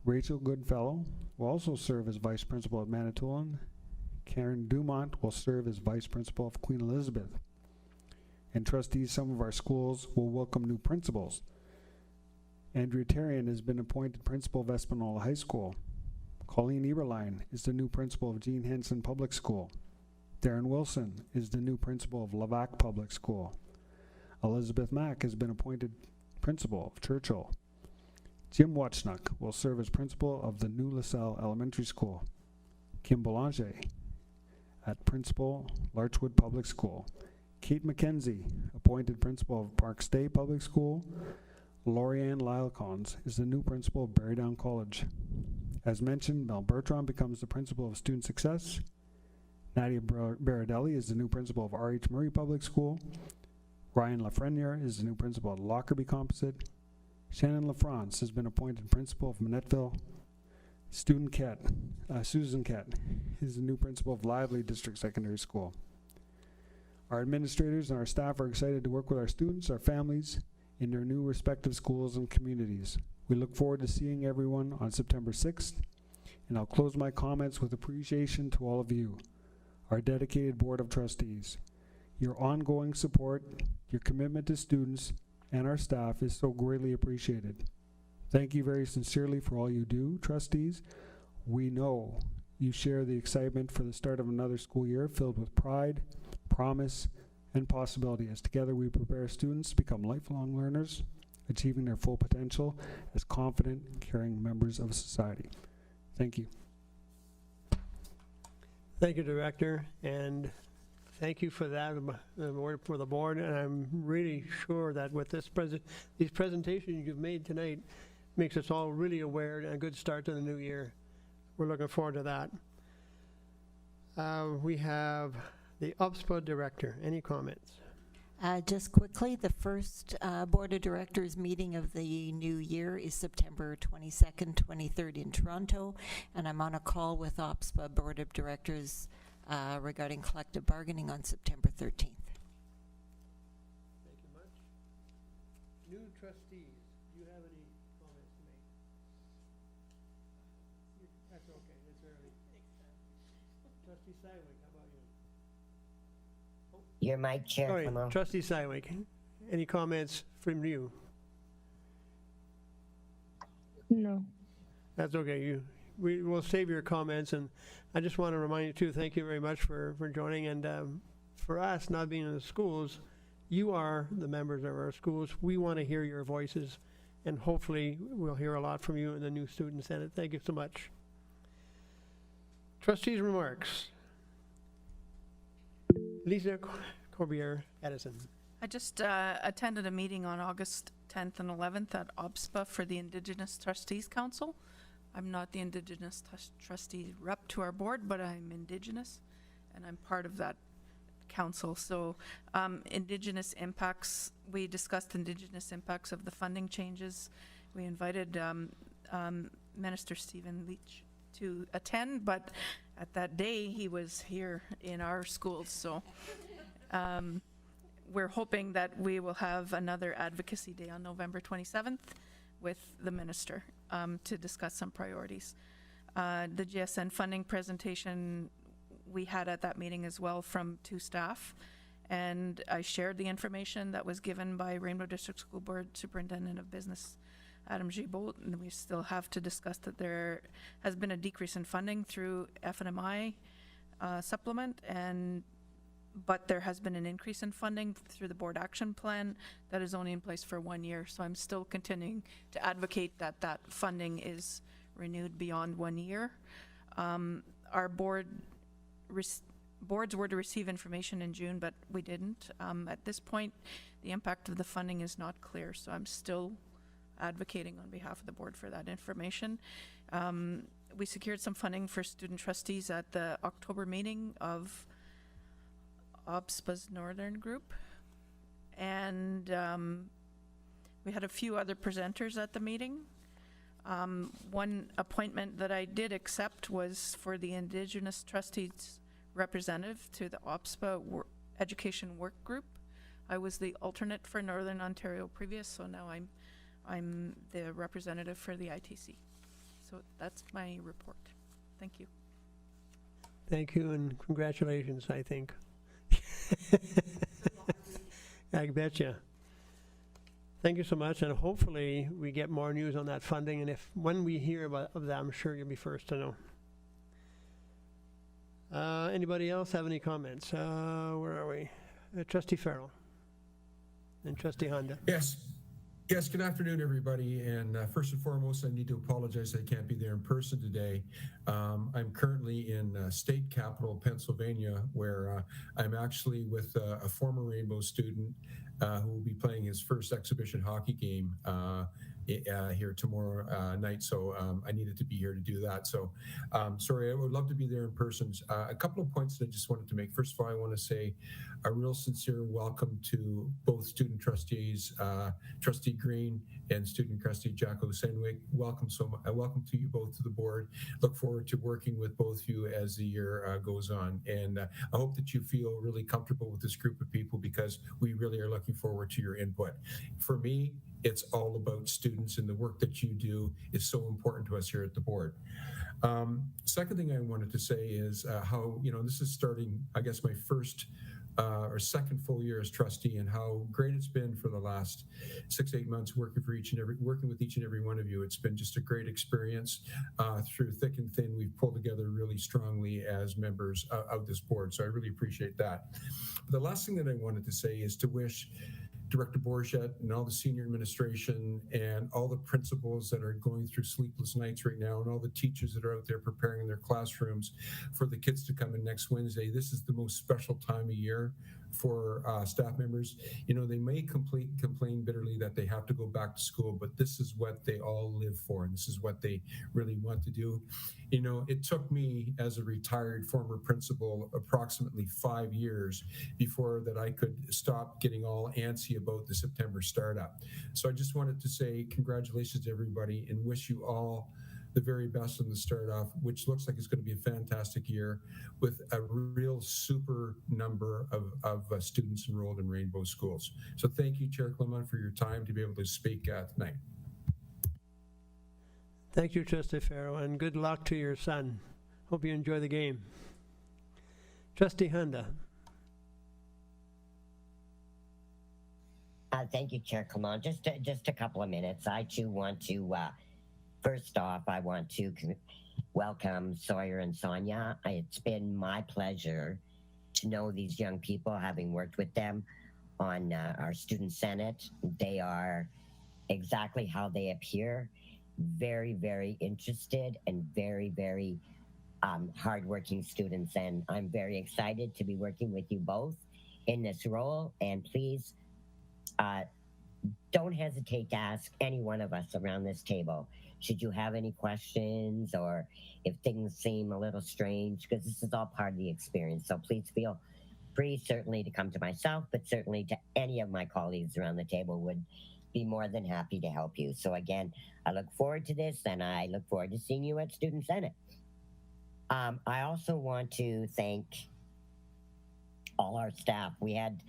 Rachel Goodfellow will also serve as Vice Principal at Manitoulin, Karen Dumont will serve as Vice Principal of Queen Elizabeth. And trustees, some of our schools will welcome new principals. Andrew Tarian has been appointed Principal of Espanola High School. Colleen Eberlein is the new Principal of Gene Henson Public School. Darren Wilson is the new Principal of Levac Public School. Elizabeth Mack has been appointed Principal of Churchill. Jim Watchnuk will serve as Principal of the new LaSalle Elementary School. Kim Belanger at Principal, Larchwood Public School. Kate McKenzie, appointed Principal of Park Stay Public School. Lorianne Lylcons is the new Principal of Berrydown College. As mentioned, Mel Bertram becomes the Principal of Student Success. Nadia Baradelli is the new Principal of R.H. Murray Public School. Ryan Lafreniere is the new Principal of Lockerbie Composite. Shannon LaFrance has been appointed Principal of Minettville. Susan Kett is the new Principal of Lively District Secondary School. Our administrators and our staff are excited to work with our students, our families, in their new respective schools and communities. We look forward to seeing everyone on September 6th, and I'll close my comments with appreciation to all of you, our dedicated Board of Trustees. Your ongoing support, your commitment to students, and our staff is so greatly appreciated. Thank you very sincerely for all you do, trustees. We know you share the excitement for the start of another school year filled with pride, promise, and possibility as together we prepare students to become lifelong learners, achieving their full potential as confident, caring members of society. Thank you. Thank you, Director, and thank you for that word for the board. And I'm really sure that with these presentations you've made tonight makes us all really aware and a good start to the new year. We're looking forward to that. We have the OPSPA Director. Any comments? Just quickly, the first Board of Directors meeting of the new year is September 22nd, 23rd in Toronto, and I'm on a call with OPSPA Board of Directors regarding collective bargaining on September 13th. New trustees, do you have any comments to make? That's okay, it's early. Trustee Sywick, how about you? Your mic, Chair Sorry, Clement. Trustee Sywick, any comments from you? No. That's okay. We will save your comments, and I just want to remind you too. Thank you very much for joining. And for us, not being in the schools, you are the members of our schools. We want to hear your voices, and hopefully we'll hear a lot from you in the new student senate. Thank you so much. Trustees' remarks. Lisa Corbier Edison. I just attended a meeting on August 10th and 11th at OBSPA for the Indigenous Trustees Council. I'm not the Indigenous trustee rep to our board, but I'm Indigenous, and I'm part of that council. So Indigenous impacts, we discussed Indigenous impacts of the funding changes. We invited Minister Stephen Leach to attend, but at that day he was here in our schools. So we're hoping that we will have another advocacy day on November 27th with the minister to discuss some priorities. The GSN funding presentation we had at that meeting as well from 2 staff, and I shared the information that was given by Rainbow District School Board Superintendent of Business Adam Gibault, and we still have to discuss that there has been a decrease in funding through FNMI supplement, but there has been an increase in funding through the board action plan that is only in place for 1 year. So I'm still continuing to advocate that that funding is renewed beyond 1 year. Our boards were to receive information in June, but we didn't. At this point, the impact of the funding is not clear, so I'm still advocating on behalf of the board for that information. We secured some funding for student trustees at the October meeting of OBSPA's Northern Group, and we had a few other presenters at the meeting. One appointment that I did accept was for the Indigenous Trustees representative to the OBSPA Education Work Group. I was the alternate for Northern Ontario previous, so now I'm the representative for the ITC. So that's my report. Thank you. Thank you, and congratulations, I think. I betcha. Thank you so much, and hopefully we get more news on that funding, and when we hear of that, I'm sure you'll be first to know. Anybody else have any comments? Where are we? Trustee Farrell and Trustee Honda. Yes. Yes, good afternoon, everybody. And first and foremost, I need to apologize I can't be there in person today. I'm currently in state capital, Pennsylvania, where I'm actually with a former Rainbow student who will be playing his first exhibition hockey game here tomorrow night. So I needed to be here to do that. So sorry, I would love to be there in person. A couple of points that I just wanted to make. First of all, I want to say a real sincere welcome to both student trustees, Trustee Green and student trustee Jacko Senwick. Welcome welcome to you both to the board. Look forward to working with both of you as the year goes on. And I hope that you feel really comfortable with this group of people, because we really are looking forward to your input. For me, it's all about students, and the work that you do is so important to us here at the board. Second thing I wanted to say is how, this is starting, I guess, my first or second full year as trustee, and how great it's been for the last 6-8 months working with each and every one of you. It's been just a great experience. Through thick and thin, we've pulled together really strongly as members of this board. So I really appreciate that. The last thing that I wanted to say is to wish Director Bourget and all the senior administration and all the principals that are going through sleepless nights right now, and all the teachers that are out there preparing their classrooms for the kids to come in next Wednesday. This is the most special time of year for staff members. They may complain bitterly that they have to go back to school, but this is what they all live for, and this is what they really want to do. It took me, as a retired former principal, approximately 5 years before that I could stop getting all antsy about the September startup. So I just wanted to say congratulations to everybody and wish you all the very best in the start off, which looks like it's going to be a fantastic year with a real super number of students enrolled in Rainbow Schools. So thank you, Chair Clement, for your time to be able to speak tonight. Thank you, Trustee Farrow, and good luck to your son. Hope you enjoy the game. Trustee Hunda. Thank you, Chair Clement. Just a couple of minutes. I too want to, first off, I want to welcome Sawyer and Sonia. It's been my pleasure to know these young people, having worked with them on our Student Senate. They are exactly how they appear, very, very interested and very, very hardworking students. And I'm very excited to be working with you both in this role. And please, don't hesitate to ask any one of us around this table should you have any questions or if things seem a little strange, because this is all part of the experience. So please feel free, certainly to come to myself, but certainly to any of my colleagues around the table would be more than happy to help you. So again, I look forward to this, and I look forward to seeing you at Student Senate. I also want to thank all our staff. We had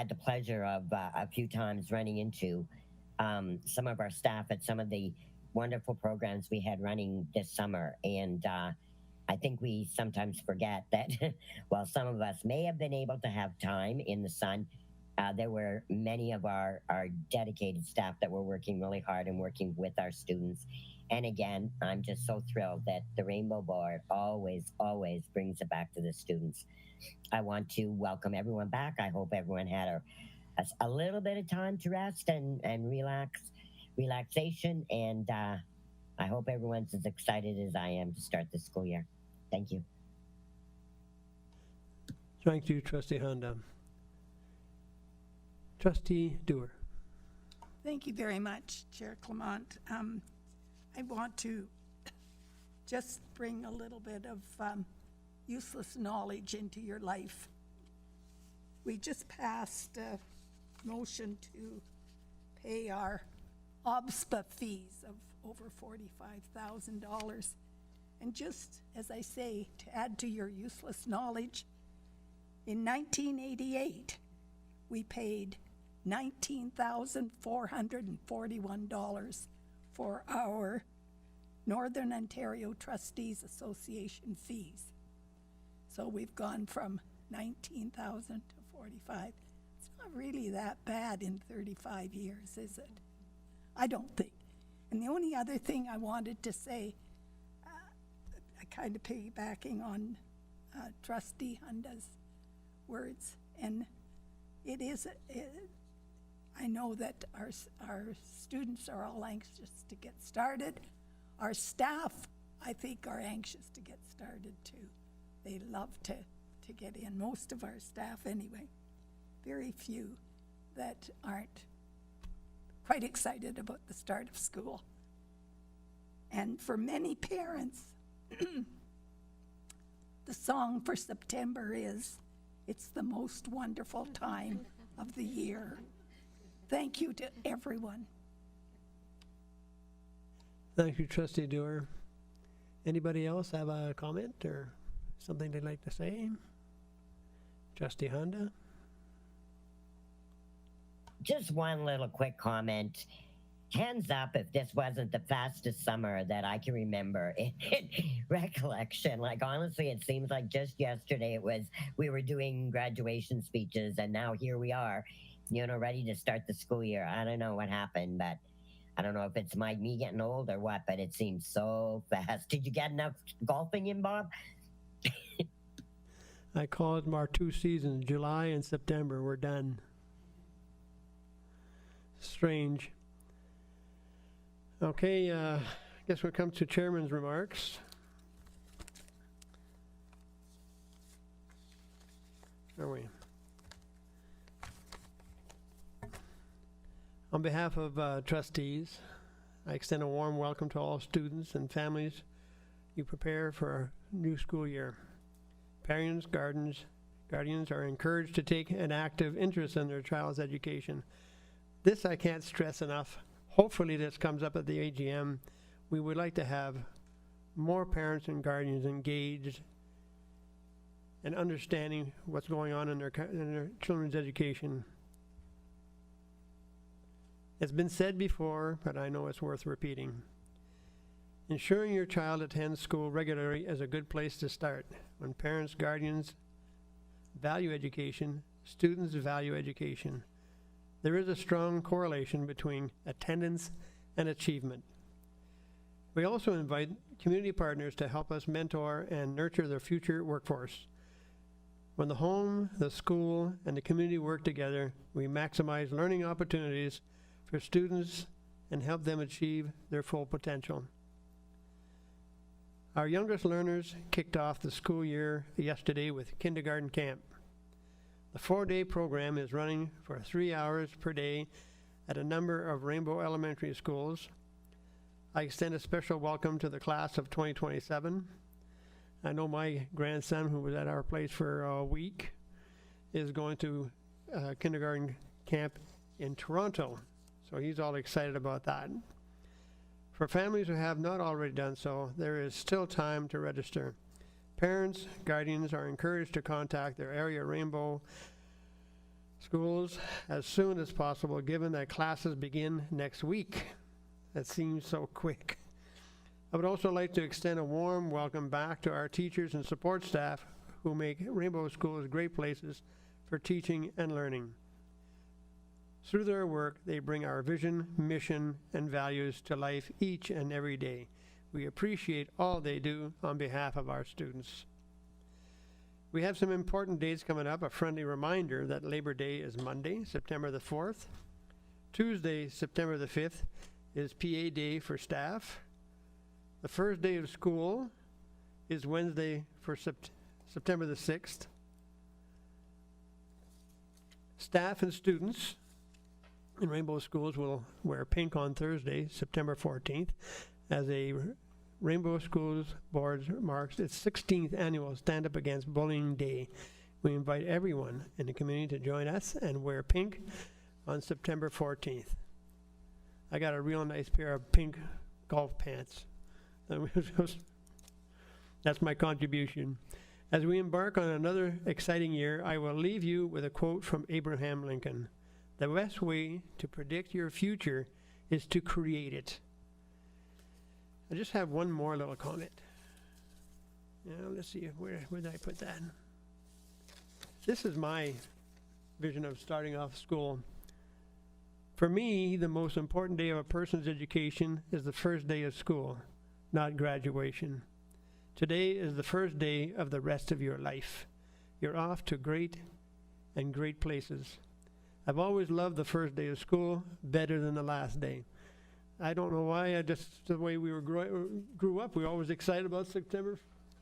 the pleasure of a few times running into some of our staff at some of the wonderful programs we had running this summer. And I think we sometimes forget that while some of us may have been able to have time in the sun, there were many of our dedicated staff that were working really hard and working with our students. And again, I'm just so thrilled that the Rainbow Board always brings it back to the students. I want to welcome everyone back. I hope everyone had a little bit of time to rest and relaxation. And I hope everyone's as excited as I am to start the school year. Thank you. Thank you, Trustee Honda. Trustee Dewar. Thank you very much, Chair Clement. I want to just bring a little bit of useless knowledge into your life. We just passed a motion to pay our OBSPA fees of over $45,000. And just as I say, to add to your useless knowledge, in 1988, we paid $19,441 for our Northern Ontario Trustees Association fees. So we've gone from 19,000 to 45. It's not really that bad in 35 years, is it? I don't think. And the only other thing I wanted to say, I kind of piggybacking on Trustee Hunda's words, and it is, I know that our students are all anxious to get started. Our staff, I think, are anxious to get started too. They love to get in, most of our staff anyway. Very few that aren't quite excited about the start of school. And for many parents, the song for September is, "It's the most wonderful time of the year." Thank you to everyone. Thank you, Trustee Dewar. Anybody else have a comment or something they'd like to say? Trustee Honda? Just one little quick comment. Hands up if this wasn't the fastest summer that I can remember in recollection. Like, honestly, it seems like just yesterday we were doing graduation speeches, and now here we are, ready to start the school year. I don't know what happened, but I don't know if it's me getting old or what, but it seems so fast. Did you get enough golfing in, Bob? I call it our 2 seasons, July and September. We're done. Strange. Okay, I guess we'll come to Chairman's remarks. Are we? On behalf of trustees, I extend a warm welcome to all students and families you prepare for our new school year. Parents, guardians are encouraged to take an active interest in their child's education. This I can't stress enough. Hopefully this comes up at the AGM. We would like to have more parents and guardians engaged and understanding what's going on in their children's education. It's been said before, but I know it's worth repeating. Ensuring your child attends school regularly is a good place to start. When parents, guardians value education, students value education. There is a strong correlation between attendance and achievement. We also invite community partners to help us mentor and nurture their future workforce. When the home, the school, and the community work together, we maximize learning opportunities for students and help them achieve their full potential. Our youngest learners kicked off the school year yesterday with kindergarten camp. The 4-day program is running for 3 hours per day at a number of Rainbow Elementary schools. I extend a special welcome to the class of 2027. I know my grandson, who was at our place for a week, is going to kindergarten camp in Toronto, so he's all excited about that. For families who have not already done so, there is still time to register. Parents, guardians are encouraged to contact their area Rainbow schools as soon as possible, given that classes begin next week. That seems so quick. I would also like to extend a warm welcome back to our teachers and support staff who make Rainbow schools great places for teaching and learning. Through their work, they bring our vision, mission, and values to life each and every day. We appreciate all they do on behalf of our students. We have some important dates coming up. A friendly reminder that Labor Day is Monday, September the 4th. Tuesday, September the 5th, is PA Day for staff. The first day of school is Wednesday for September the 6th. Staff and students in Rainbow schools will wear pink on Thursday, September 14th, as a Rainbow Schools Board marks its 16th annual Stand Up Against Bullying Day. We invite everyone in the community to join us and wear pink on September 14th. I got a real nice pair of pink golf pants. That's my contribution. As we embark on another exciting year, I will leave you with a quote from Abraham Lincoln. The best way to predict your future is to create it. I just have one more little comment. Now, let's see, where did I put that? This is my vision of starting off school. For me, the most important day of a person's education is the first day of school, not graduation. Today is the first day of the rest of your life. You're off to great places. I've always loved the first day of school better than the last day. I don't know why, just the way we grew up, we were always excited about September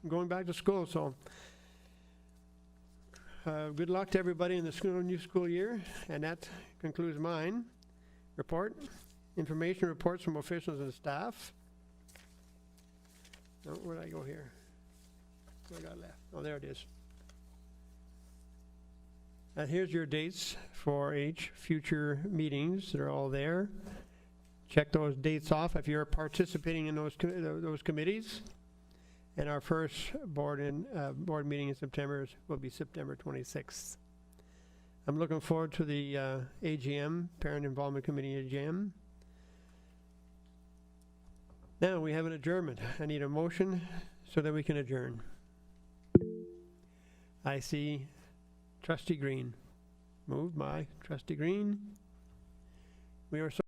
going back to school. So good luck to everybody in the new school year, and that concludes mine report. Information reports from officials and staff. Oh, where did I go here? What I got left? Oh, there it is. Here's your dates for each future meetings. They're all there. Check those dates off if you're participating in those committees. And our first board meeting in September will be September 26th. I'm looking forward to the AGM, Parent Involvement Committee AGM. Now we have an adjournment. I need a motion so that we can adjourn. I see Trustee Green. Moved by Trustee Green. We are so